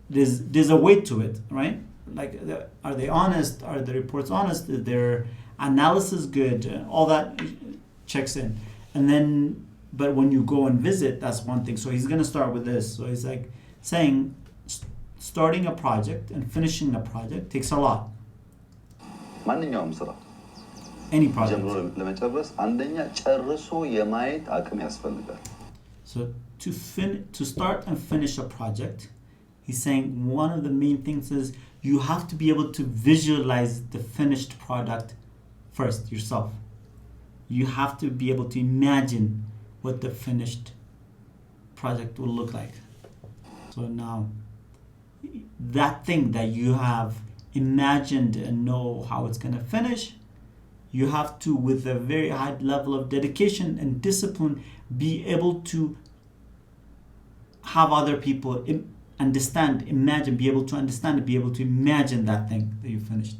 there's a weight to it, right? Like, are they honest? Are the reports honest? Is their analysis good? All that checks in. And then, but when you go and visit, that's one thing. So he's going to start with this. So he's like saying, starting a project and finishing a project takes a lot. ማንኛውም ስራ Any project. ጀምሮ ለመጨረስ አንደኛ ጨርሶ የማየት አቅም ያስፈልጋል። So to start and finish a project, he's saying one of the main things is you have to be able to visualize the finished product first yourself. You have to be able to imagine what the finished project will look like. So now that thing that you have imagined and know how it's going to finish, you have to, with a very high level of dedication and discipline, be able to have other people understand, imagine, be able to understand and be able to imagine that thing that you finished.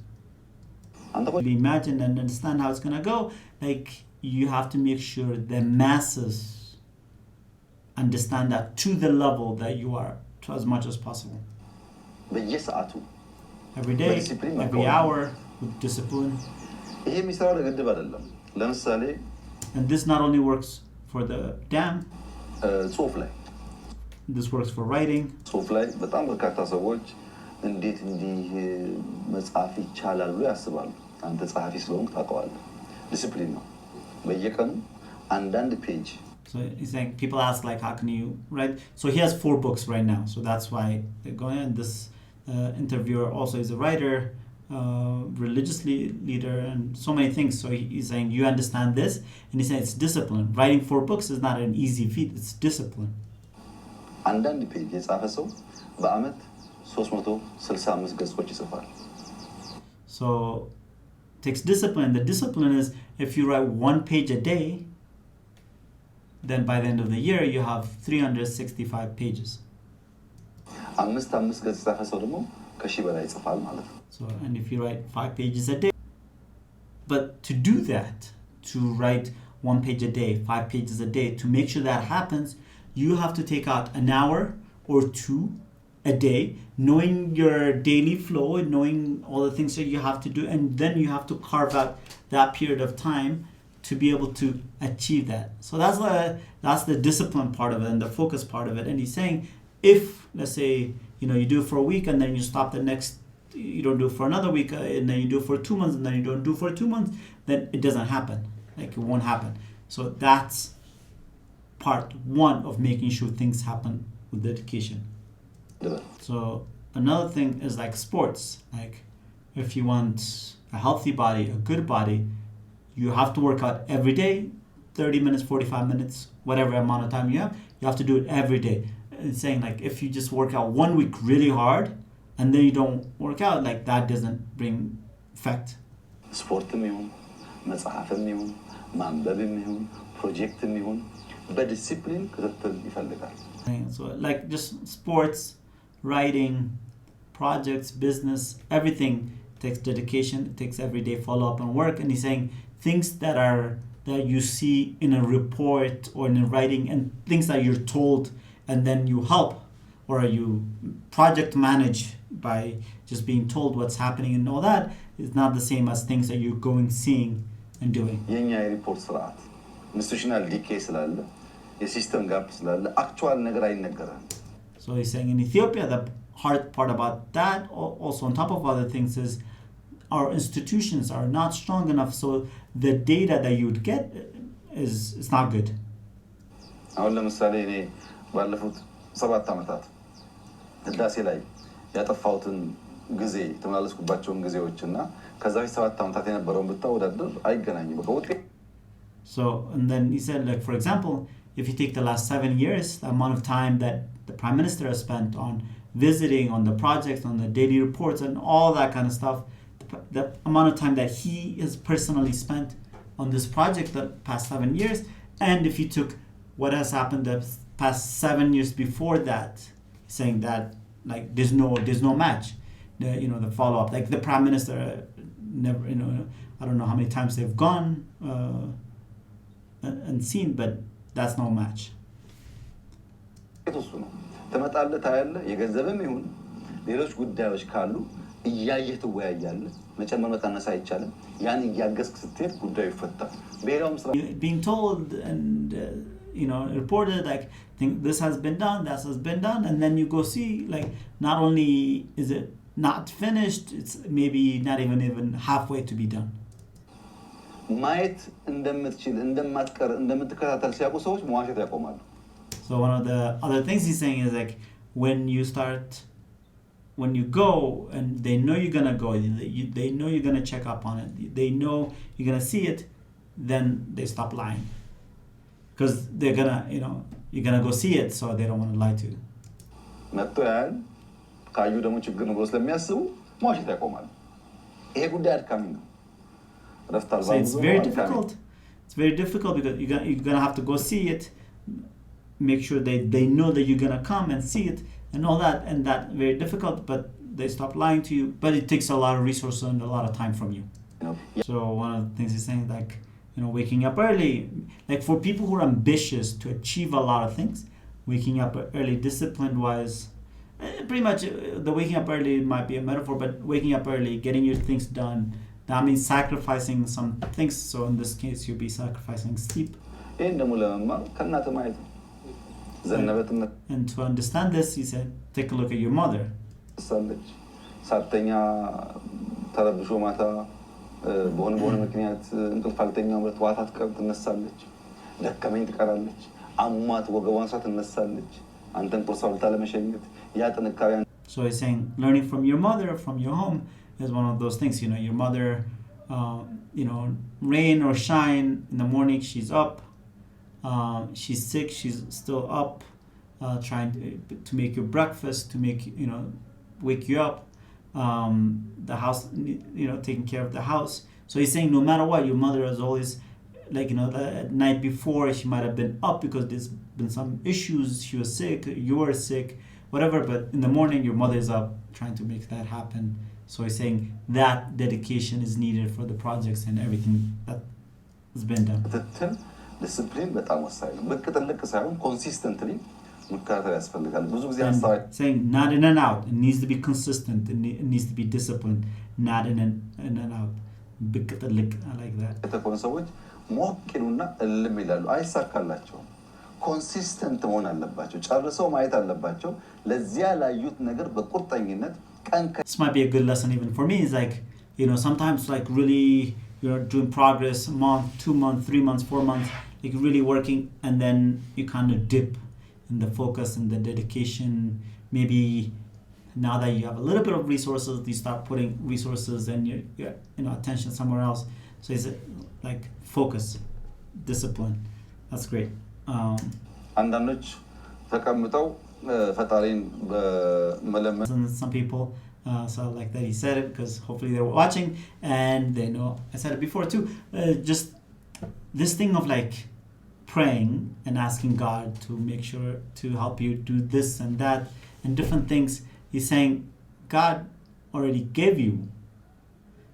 Imagine and understand how it's going to go. Like, you have to make sure the masses understand that to the level that you are, to as much as possible. በየሰዓቱ Every day, every hour, with discipline. ይሄ የሚሰራው ለግድብ አይደለም። ለምሳሌ And this not only works for the dam, ጽሁፍ ላይ this works for writing. ጽሁፍ ላይ በጣም በርካታ ሰዎች እንዴት እንዲህ መጻፍ ይቻላል ብለው ያስባሉ። አንተ ጸሐፊ ስለሆንክ ታውቀዋለህ። ዲሲፕሊን ነው። በየቀኑ አንዳንድ ፔጅ. So he's saying, people ask like, how can you write? So he has 4 books right now. So that's why they're going in. This interviewer also is a writer, religious leader, and so many things. So he's saying, you understand this? And he said, it's discipline. Writing 4 books is not an easy feat. It's discipline. አንዳንድ ፔጅ የጻፈ ሰው በአመት 365 ገጾች ይጽፋል። So it takes discipline. The discipline is, if you write 1 page a day, then by the end of the year you have 365 pages. አምስት ገጽ የጻፈ ሰው ደግሞ ከሺህ በላይ ይጽፋል ማለት ነው። So, and if you write 5 pages a day, but to do that, to write 1 page a day, 5 pages a day, to make sure that happens, you have to take out an hour or 2 a day, knowing your daily flow and knowing all the things that you have to do, and then you have to carve out that period of time to be able to achieve that. So that's the discipline part of it and the focus part of it. And he's saying, if let's say you do it for a week and then you stop the next, you don't do it for another week, and then you do it for 2 months and then you don't do it for 2 months, then it doesn't happen. Like, it won't happen. So that's part 1 of making sure things happen with dedication. So another thing is like sports. Like, if you want a healthy body, a good body, you have to work out every day, 30 minutes, 45 minutes, whatever amount of time you have to do it every day. It's saying, like, if you just work out 1 week really hard and then you don't work out, like, that doesn't bring effect. ስፖርትም ይሁን መጽሐፍም ይሁን ማንበብም ይሁን ፕሮጀክትም ይሁን በዲሲፕሊን ክትትል ይፈልጋል። So like just sports, writing, projects, business, everything takes dedication. It takes everyday follow-up and work. And he's saying things that you see in a report or in a writing, and things that you're told and then you help or you project manage by just being told what's happening and all that is not the same as things that you're going, seeing and doing. የኛ የሪፖርት ስርዓት ኢንስቲትዩሽናል ዲኬ ስላለ የሲስተም ጋፕ ስላለ አክቹዋል ነገር አይነገርም። So he's saying in Ethiopia, the hard part about that, also on top of other things, is our institutions are not strong enough, so the data that you would get is not good. አሁን ለምሳሌ እኔ ባለፉት 7 ዓመታት ህዳሴ ላይ ያጠፋሁትን ጊዜ የተመላለስኩባቸውን ጊዜዎችና ከዛ 7 ዓመታት የነበረውን ብታወዳደር አይገናኝም። በቃ ውጤት So, and then he said, like, for example, if you take the last 7 years, the amount of time that the Prime Minister has spent on visiting, on the projects, on the daily reports, and all that kind of stuff, the amount of time that he has personally spent on this project the past 7 years, and if you took what has happened the past 7 years before that, saying that, like, there's no match. The follow-up, like the Prime Minister never, I don't know how many times they've gone and seen, but that's no match. ተመጣለ ታያለ የገንዘብም ይሁን ሌሎች ጉዳዮች ካሉ እያየህ ትወያያለህ። መጨመር መቀነስ አይቻልም። ያን እያገዝክ ስትሄድ ጉዳዩ ይፈታል። በሌላውም ስራ being told and reported, like, think this has been done, that has been done, and then you go see, like, not only is it not finished, it's maybe not even halfway to be done. ማየት እንደምትችል እንደማትቀር እንደምትከታተል ሲያውቁ ሰዎች መዋሸት ያቆማሉ። So one of the other things he's saying is, like, when you go and they know you're gonna go, they know you're gonna check up on it, they know you're gonna see it, then they stop lying, because they're gonna, you're gonna go see it, so they don't want to lie to you. መጥቶ ያህል ካዩ ደግሞ ችግር ነው ብሎ ስለሚያስቡ መዋሸት ያቆማሉ። ይሄ ጉዳይ አድካሚ ነው። So it's very difficult. It's very difficult because you're gonna have to go see it, make sure they know that you're gonna come and see it and all that, and that very difficult. But they stop lying to you. But it takes a lot of resources and a lot of time from you. So one of the things he's saying, like, waking up early, like, for people who are ambitious to achieve a lot of things, waking up early, discipline-wise, pretty much the waking up early might be a metaphor, but waking up early, getting your things done. That means sacrificing some things. So in this case, you'll be sacrificing sleep. And to understand this, he said, take a look at your mother. በሆነ ምክንያት እንቅልፍ አልተኛም ብላ ዋታ ትነሳለች። ደከመኝ ትቀራለች። አሟት ወገቧን ትነሳለች። አንተን ቁርስ አብልታ ለመሸኘት ያ ጥንካሬ። So he's saying, learning from your mother, from your home, is one of those things. Your mother, rain or shine, in the morning she's up, she's sick, she's still up, trying to make you breakfast, to make, wake you up, the house, taking care of the house. So he's saying, no matter what, your mother is always, like, the night before she might have been up because there's been some issues, she was sick, you were sick, whatever, but in the morning your mother is up trying to make that happen. So he's saying that dedication is needed for the projects and everything that has been done. Discipline በጣም ወሳኝ ነው። በቅጥልቅ ሳይሆን consistently መከታተል ያስፈልጋል። ብዙ ጊዜ saying not in and out, it needs to be consistent, it needs to be disciplined, not in and out. በቅጥልቅ, I like that. የተኮኑ ሰዎች ሞቅ ይሉና እልም ይላሉ፣ አይሳካላቸውም። ኮንሲስተንት መሆን አለባቸው። ጨርሰው ማየት አለባቸው። ለዚያ ላዩት ነገር በቁርጠኝነት This might be a good lesson even for me. Is like, sometimes, like, really you're doing progress, a month, 2 months, 3 months, 4 months, like, really working, and then you kind of dip in the focus and the dedication. Maybe now that you have a little bit of resources, you start putting resources and your attention somewhere else. So it's like focus, discipline. That's great. አንዳንዶች ተቀምጠው ፈጣሪን በመለመን some people so like that he said it because hopefully they're watching and they know I said it before too, just this thing of, like, praying and asking God to make sure to help you do this and that and different things. He's saying God already gave you,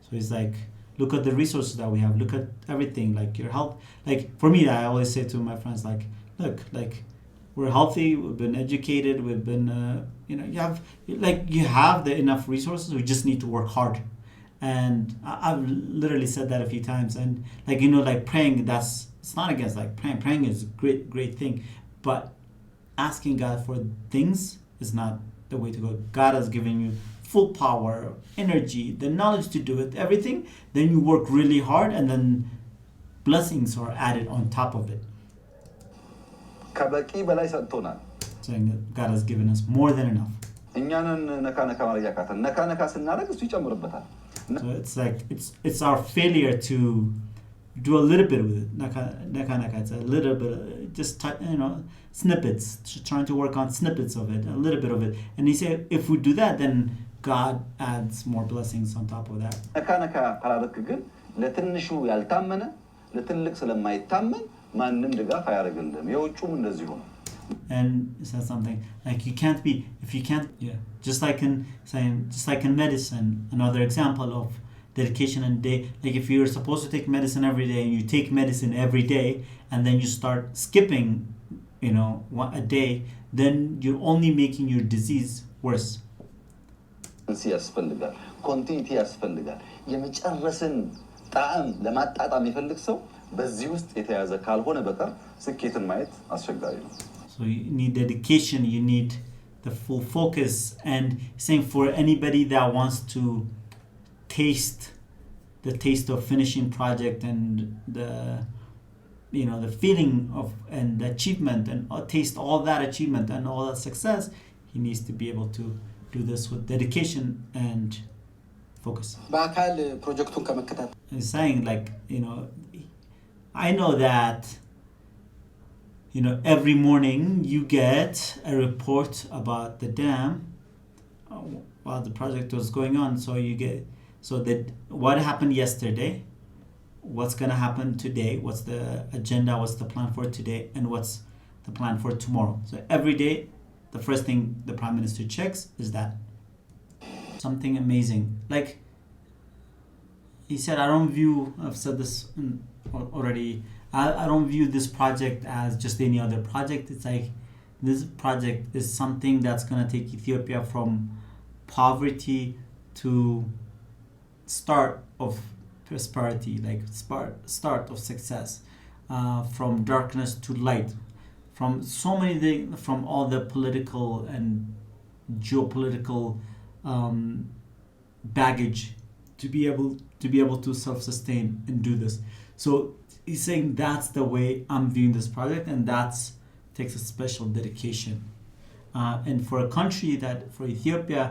so he's like, look at the resources that we have, look at everything, like your health. Like, for me, I always say to my friends, like, look, like, we're healthy, we've been educated, we've been, you have the enough resources, we just need to work hard. And I've literally said that a few times. And, like, like praying, it's not against, like, praying is a great thing. But asking God for things is not the way to go. God has given you full power, energy, the knowledge to do it, everything. Then you work really hard and then blessings are added on top of it. ከበቂ በላይ ሰጥቶናል። Saying that God has given us more than enough. እኛንን ነካ ማድረግ ያቃተን ነካ ስናደርግ እሱ ይጨምርበታል። So it's like it's our failure to do a little bit with it. Naka, it's a little bit, just snippets. Just trying to work on snippets of it, a little bit of it. And he said, if we do that, then God adds more blessings on top of that. ነካ ካላደረክ ግን ለትንሹ ያልታመነ ለትልቅ ስለማይታመን ማንም ድጋፍ አያደርግልም። የውጩም እንደዚህ ሆነ። And he said something like, just like in medicine, another example of dedication and day, like, if you're supposed to take medicine every day and you take medicine every day and then you start skipping a day, then you're only making your disease worse. ያስፈልጋል፣ ኮንቲኒቲ ያስፈልጋል። የመጨረስን ጣዕም ለማጣጣም ይፈልግ ሰው በዚህ ውስጥ የተያዘ ካልሆነ በቀር ስኬትን ማየት አስቸጋሪ ነው። So you need dedication, you need the full focus, and saying for anybody that wants to taste the taste of finishing project and the the feeling of and the achievement and taste all that achievement and all that success, he needs to be able to do this with dedication and focus. በአካል ፕሮጀክቱን ከመከታተል He's saying like I know that every morning you get a report about the dam while the project was going on, so that what happened yesterday, what's going to happen today, what's the agenda, what's the plan for today, and what's the plan for tomorrow. So every day the first thing the Prime Minister checks is that. Something amazing. Like he said, I've said this already, I don't view this project as just any other project. It's like this project is something that's going to take Ethiopia from poverty to start of prosperity, like start of success, from darkness to light, from so many things, from all the political and geopolitical baggage to be able to self-sustain and do this. So he's saying that's the way I'm viewing this project, and that's takes a special dedication. And for a country for Ethiopia,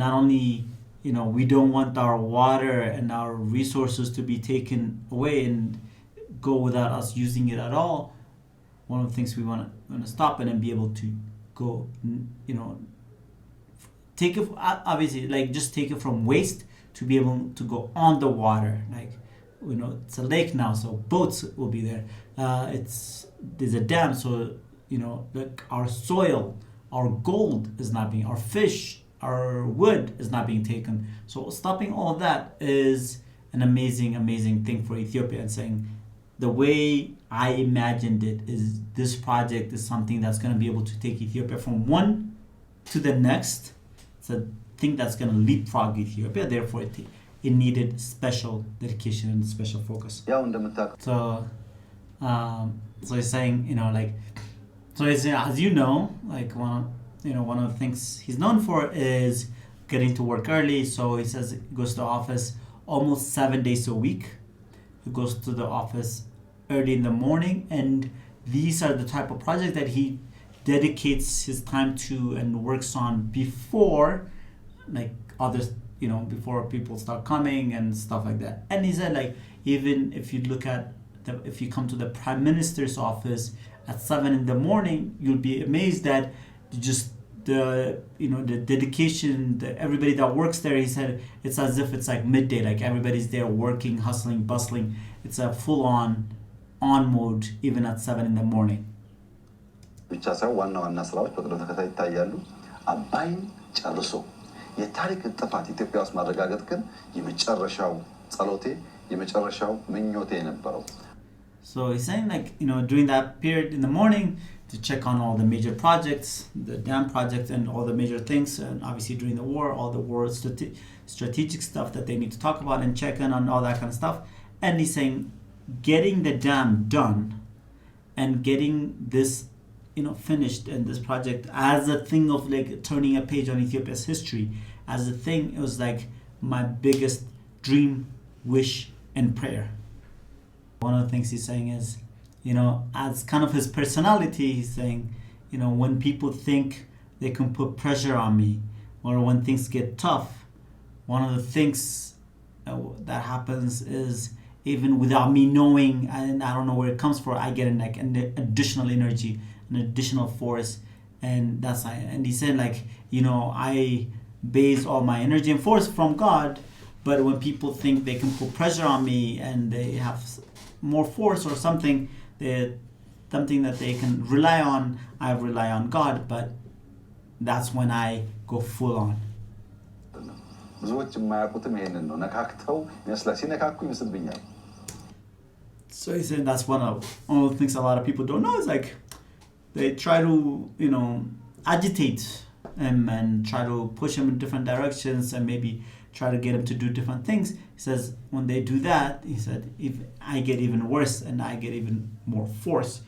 not only we don't want our water and our resources to be taken away and go without us using it at all. One of the things we want to stop it and be able to go, take it, obviously, like just take it from waste to be able to go on the water. Like, it's a lake now, so boats will be there. There's a dam, so, like our soil, our gold is not being, our fish, our wood is not being taken. So stopping all of that is an amazing, amazing thing for Ethiopia, and saying the way I imagined it is this project is something that's going to be able to take Ethiopia from one to the next. It's a thing that's going to leapfrog Ethiopia. Therefore, it needed special dedication and special focus. So he's saying, as you know, like one of the things he's known for is getting to work early. So he says he goes to the office almost 7 days a week. He goes to the office early in the morning, and these are the type of projects that he dedicates his time to and works on before like others, before people start coming and stuff like that. And he said, like, even if you look at if you come to the Prime Minister's office at 7 in the morning, you'll be amazed that just the dedication, everybody that works there, he said it's as if it's like midday, like everybody's there working, hustling, bustling. It's a full-on mode even at 7 in the morning. ብቻ ሳይሆን ዋና ዋና ስራዎች በቅደም ተከተል ይታያሉ። አባይን ጨርሶ የታሪክ ጥፋት ኢትዮጵያ ውስጥ ማረጋገጥ ግን የመጨረሻው ጸሎቴ የመጨረሻው ምኞቴ ነበረው። So he's saying, like, during that period in the morning to check on all the major projects, the dam project and all the major things, and obviously during the war, all the war strategic stuff that they need to talk about and check in on all that kind of stuff. And he's saying getting the dam done and getting this finished, and this project as a thing of like turning a page on Ethiopia's history, as a thing, it was like my biggest dream, wish, and prayer. One of the things he's saying is, as kind of his personality, he's saying, when people think they can put pressure on me, or when things get tough, one of the things that happens is, even without me knowing, and I don't know where it comes from, I get an additional energy, an additional force, and he said, like, I base all my energy and force from God, but when people think they can put pressure on me and they have more force or something that they can rely on, I rely on God, but that's when I go full on. ብዙዎች የማያውቁትም ይሄንን ነው። ነካክተው ይመስላል ሲነካኩ ይመስልብኛል። So he said that's one of the things a lot of people don't know is like they try to agitate him and try to push him in different directions and maybe try to get him to do different things. He says when they do that, he said, if I get even worse and I get even more force,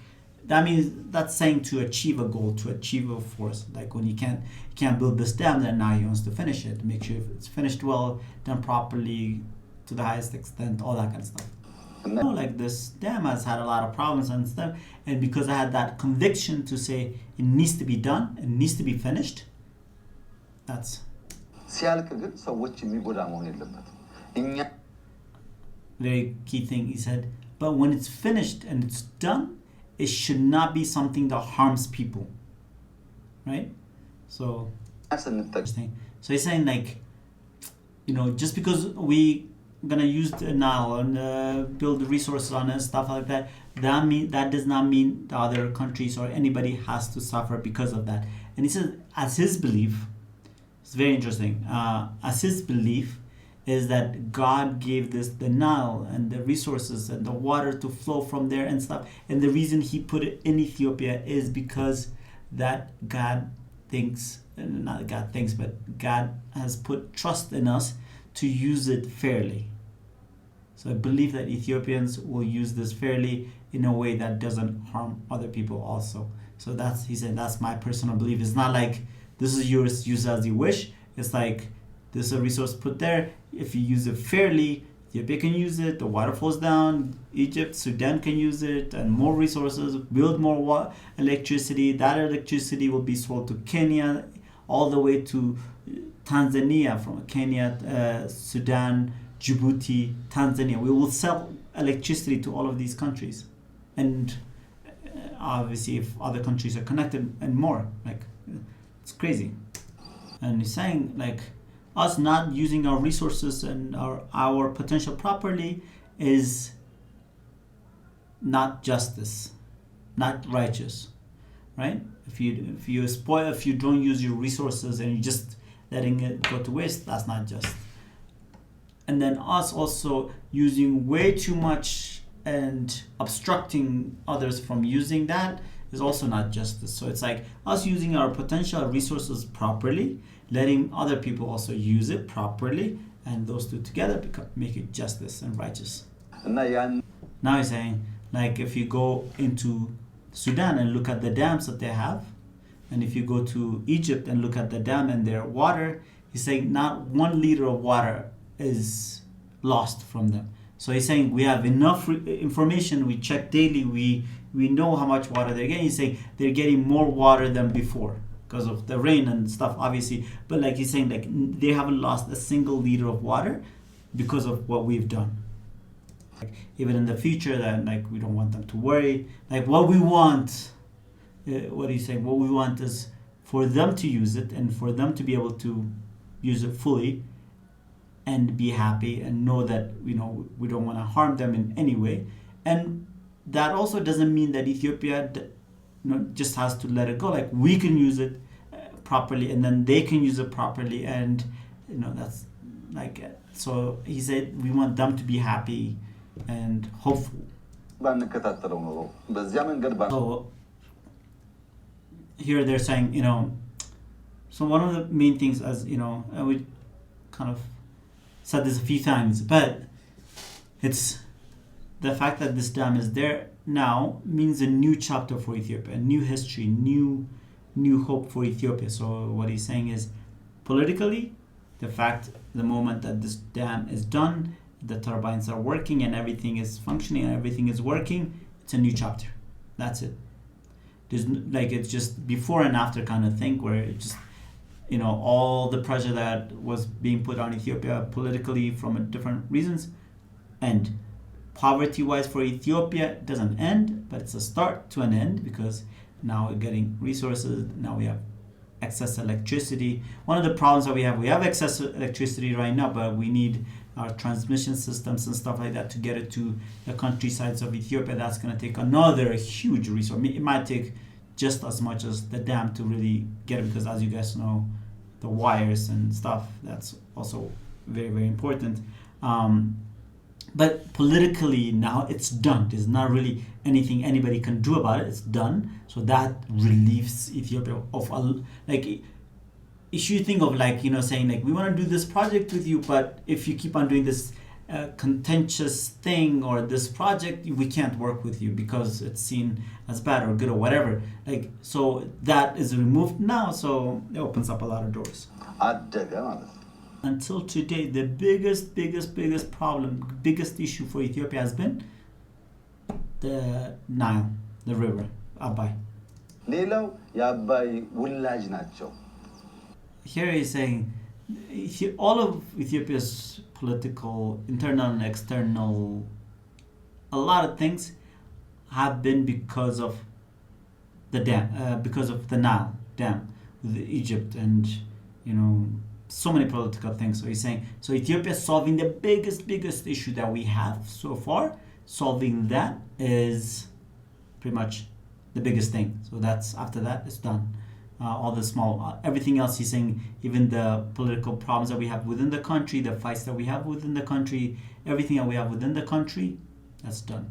that means that's saying to achieve a goal, to achieve a force. Like when you can't build this dam, then now he wants to finish it, make sure it's finished well, done properly, to the highest extent, all that kind of stuff. Like this dam has had a lot of problems and stuff, and because I had that conviction to say it needs to be done, it needs to be finished, that's very key thing. He said, but when it's finished and it's done, it should not be something that harms people, right? So that's interesting. So he's saying, like, just because we gonna use the Nile and build resources on it and stuff like that, that does not mean the other countries or anybody has to suffer because of that. And he says, as his belief, it's very interesting. As his belief is that God gave the Nile and the resources and the water to flow from there and stuff. And the reason he put it in Ethiopia is because that God thinks, not God thinks, but God has put trust in us to use it fairly. So I believe that Ethiopians will use this fairly in a way that doesn't harm other people also. So he said, that's my personal belief. It's not like this is yours, use as you wish. It's like, this is a resource put there. If you use it fairly, Ethiopia can use it, the water flows down, Egypt, Sudan can use it, and more resources, build more electricity. That electricity will be sold to Kenya, all the way to Tanzania, from Kenya, Sudan, Djibouti, Tanzania. We will sell electricity to all of these countries. And obviously if other countries are connected and more, like, it's crazy. And he's saying, like, us not using our resources and our potential properly is not justice, not righteous, right? If you don't use your resources and you're just letting it go to waste, that's not just. And then us also using way too much and obstructing others from using that is also not justice. So it's like us using our potential resources properly, letting other people also use it properly, and those two together make it justice and righteous. Now he's saying, like, if you go into Sudan and look at the dams that they have, and if you go to Egypt and look at the dam and their water, he's saying not 1 liter of water is lost from them. So he's saying we have enough information, we check daily, we know how much water they're getting. He's saying they're getting more water than before because of the rain and stuff, obviously. But like he's saying, like, they haven't lost a single liter of water because of what we've done. Like, even in the future, that, like, we don't want them to worry. Like, what we want, what he's saying, what we want is for them to use it and for them to be able to use it fully and be happy and know that, we don't want to harm them in any way. And that also doesn't mean that Ethiopia just has to let it go. Like, we can use it properly and then they can use it properly, and that's like, so he said we want them to be happy and hopeful. So here they're saying, so one of the main things, as and we kind of said this a few times, but it's the fact that this dam is there now means a new chapter for Ethiopia, a new history, new hope for Ethiopia. So what he's saying is, politically, the moment that this dam is done, the turbines are working and everything is functioning and everything is working, it's a new chapter. That's it. There's it's just before and after kind of thing, where it just, all the pressure that was being put on Ethiopia politically from different reasons end. Poverty-wise for Ethiopia doesn't end, but it's a start to an end, because now we're getting resources, now we have excess electricity. One of the problems that we have excess electricity right now, but we need our transmission systems and stuff like that to get it to the countrysides of Ethiopia. That's going to take another huge resource. It might take just as much as the dam to really get it, because as you guys know, the wires and stuff, that's also very, very important. But politically now it's done. There's not really anything anybody can do about it. It's done. So that relieves Ethiopia of you think of like, saying like, we want to do this project with you, but if you keep on doing this contentious thing or this project, we can't work with you because it's seen as bad or good or whatever. Like, so that is removed now, so it opens up a lot of doors. Until today, the biggest problem, biggest issue for Ethiopia has been the Nile, the river, Abay. Here he's saying all of Ethiopia's political, internal and external, a lot of things have been because of the dam, because of the Nile dam with Egypt and, so many political things. So he's saying, so Ethiopia is solving the biggest issue that we have so far. Solving that is pretty much the biggest thing. So that's, after that, it's done. All the small, everything else he's saying, even the political problems that we have within the country, the fights that we have within the country, everything that we have within the country, that's done.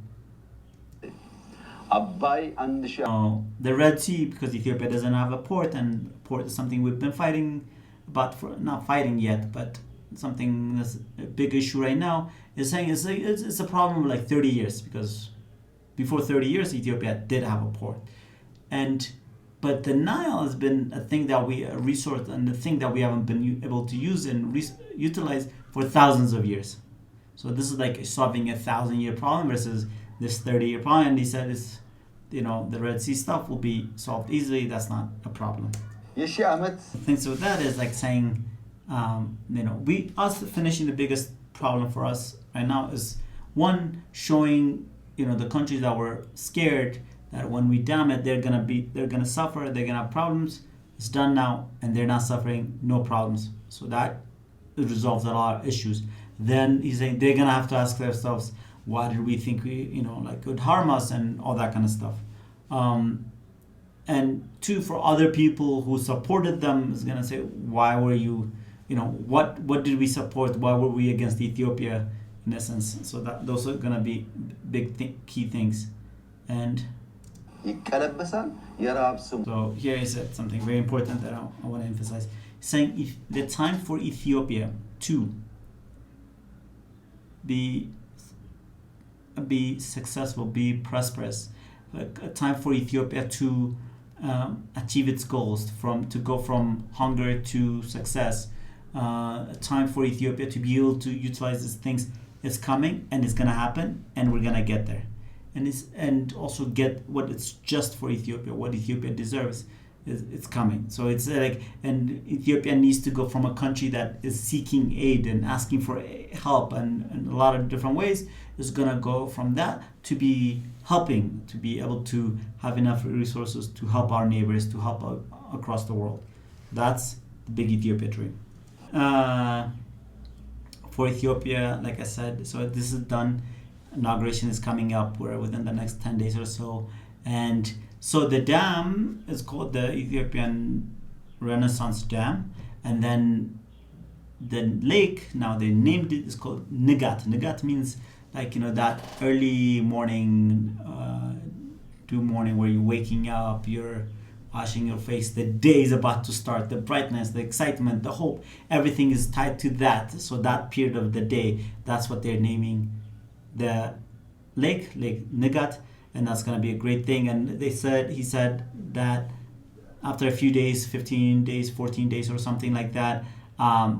The Red Sea, because Ethiopia doesn't have a port, and port is something we've been fighting about, for not fighting yet, but something that's a big issue right now, is saying it's a problem of like 30 years, because before 30 years Ethiopia did have a port. But the Nile has been a thing that a resource, and the thing that we haven't been able to use and utilize for thousands of years. So this is like solving a 1,000-year problem versus this 30-year problem. And he said the Red Sea stuff will be solved easily. That's not a problem. Things with that is like saying, us finishing the biggest problem for us right now is one, showing the countries that were scared that when we dam it, they're gonna suffer, they're gonna have problems. It's done now, and they're not suffering, no problems. So that resolves a lot of issues. Then he's saying they're gonna have to ask themselves, why did we think could harm us and all that kind of stuff. And two, for other people who supported them, is gonna say, why were you, what did we support? Why were we against Ethiopia, in essence? So that those are gonna be big key things. And so here he said something very important that I want to emphasize, saying if the time for Ethiopia to be successful, be prosperous, a time for Ethiopia to achieve its goals, to go from hunger to success, a time for Ethiopia to be able to utilize these things is coming, and it's gonna happen, and we're gonna get there. And also get what it's just for Ethiopia, what Ethiopia deserves, it's coming. So it's like, and Ethiopia needs to go from a country that is seeking aid and asking for help and a lot of different ways, is gonna go from that to be helping, to be able to have enough resources to help our neighbors, to help across the world. That's the big Ethiopia dream. For Ethiopia, like I said, so this is done. Inauguration is coming up, where within the next 10 days or so. And so the dam is called the Ethiopian Renaissance Dam, and then the lake, now they named it, is called Nigat. Nigat means like that early morning, dew morning, where you're waking up, you're washing your face, the day is about to start, the brightness, the excitement, the hope, everything is tied to that. So that period of the day, that's what they're naming the Lake Nigat, and that's going to be a great thing. And he said that after a few days, 15 days, 14 days or something like that,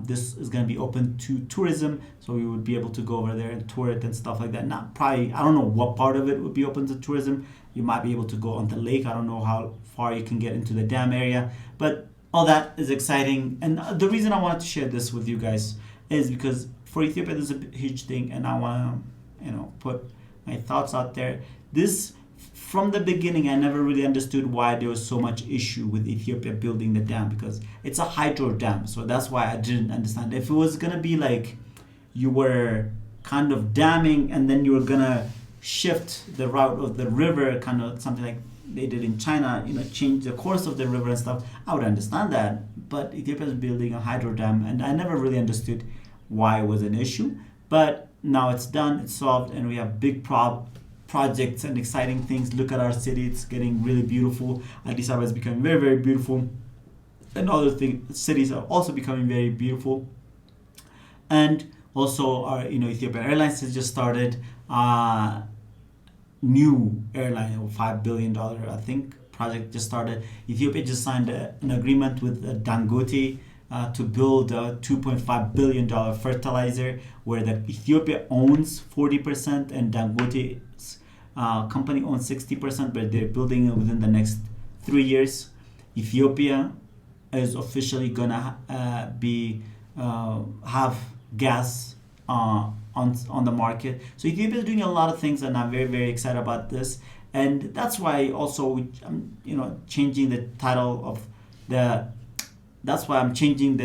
this is going to be open to tourism, so we would be able to go over there and tour it and stuff like that. I don't know what part of it would be open to tourism. You might be able to go on the lake. I don't know how far you can get into the dam area, but all that is exciting. And the reason I wanted to share this with you guys is because for Ethiopia, this is a huge thing, and I want to put my thoughts out there. This, from the beginning, I never really understood why there was so much issue with Ethiopia building the dam, because it's a hydro dam. So that's why I didn't understand. If it was going to be like you were kind of damming and then you were going to shift the route of the river, kind of something like they did in China, change the course of the river and stuff, I would understand that. But Ethiopia is building a hydro dam, and I never really understood why it was an issue. But now it's done, it's solved, and we have big projects and exciting things. Look at our city, it's getting really beautiful. Addis Ababa is becoming very, very beautiful. and other cities are also becoming very beautiful. And also, our Ethiopian Airlines has just started new airline, $5 billion, I think, project just started. Ethiopia just signed an agreement with Dangote to build a $2.5 billion fertilizer, where the Ethiopia owns 40% and Dangote's company owns 60%, but they're building it within the next 3 years. Ethiopia is officially gonna have gas on the market. So Ethiopia is doing a lot of things, and I'm very, very excited about this. And that's why also I'm changing the title of the. That's why I'm changing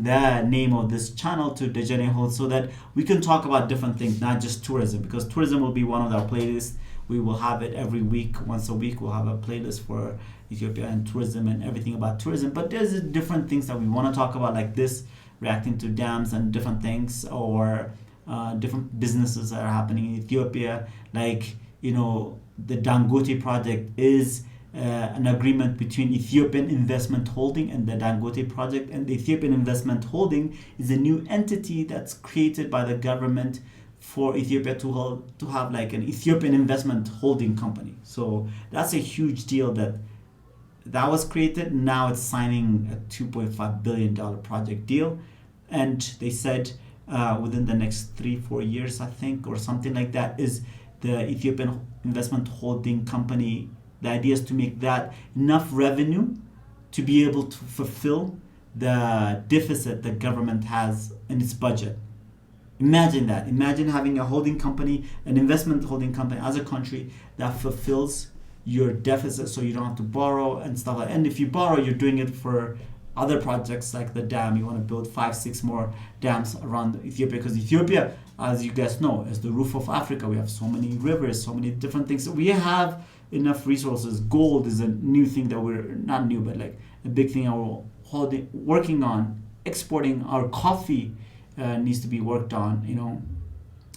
the name of this channel to Dejene Hodes, so that we can talk about different things, not just tourism, because tourism will be one of our playlists. We will have it every week, once a week. We'll have a playlist for Ethiopia and tourism and everything about tourism. But there's different things that we want to talk about, like this, reacting to dams and different things, or different businesses that are happening in Ethiopia. Like, the Dangote project is an agreement between Ethiopian Investment Holding and the Dangote project. And the Ethiopian Investment Holding is a new entity that's created by the government for Ethiopia to have like an Ethiopian investment holding company. So that's a huge deal that was created. Now it's signing a $2.5 billion project deal. And they said within the next 3-4 years, I think, or something like that, is the Ethiopian investment holding company. The idea is to make that enough revenue to be able to fulfill the deficit the government has in its budget. Imagine that. Imagine having a holding company, an investment holding company as a country that fulfills your deficit, so you don't have to borrow and stuff like that. And if you borrow, you're doing it for other projects like the dam. You want to build 5-6 more dams around Ethiopia, because Ethiopia, as you guys know, is the roof of Africa. We have so many rivers, so many different things. So we have enough resources. Gold is a new thing that we're not new, but like a big thing we're working on. Exporting our coffee needs to be worked on.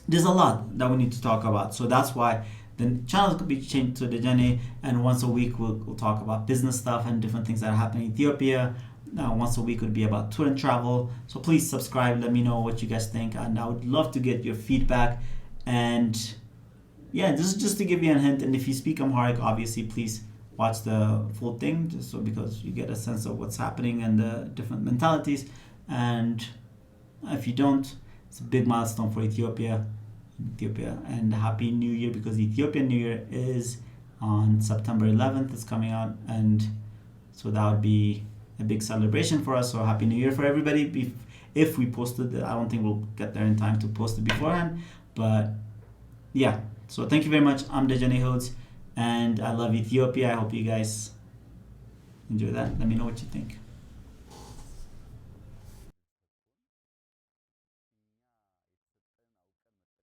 There's a lot that we need to talk about. So that's why the channel could be changed to Dejene, and once a week we'll talk about business stuff and different things that are happening in Ethiopia. Once a week would be about tour and travel. So please subscribe. Let me know what you guys think, and I would love to get your feedback. And yeah, this is just to give you a hint. And if you speak Amharic, obviously, please watch the full thing, just so because you get a sense of what's happening and the different mentalities. And if you don't, it's a big milestone for Ethiopia, and Happy New Year, because Ethiopian New Year is on September 11th. It's coming out, and so that would be a big celebration for us. So Happy New Year for everybody. If we posted it, I don't think we'll get there in time to post it beforehand, but yeah. So thank you very much. I'm Dejene Hodes, and I love Ethiopia. I hope you guys enjoy that. Let me know what you think.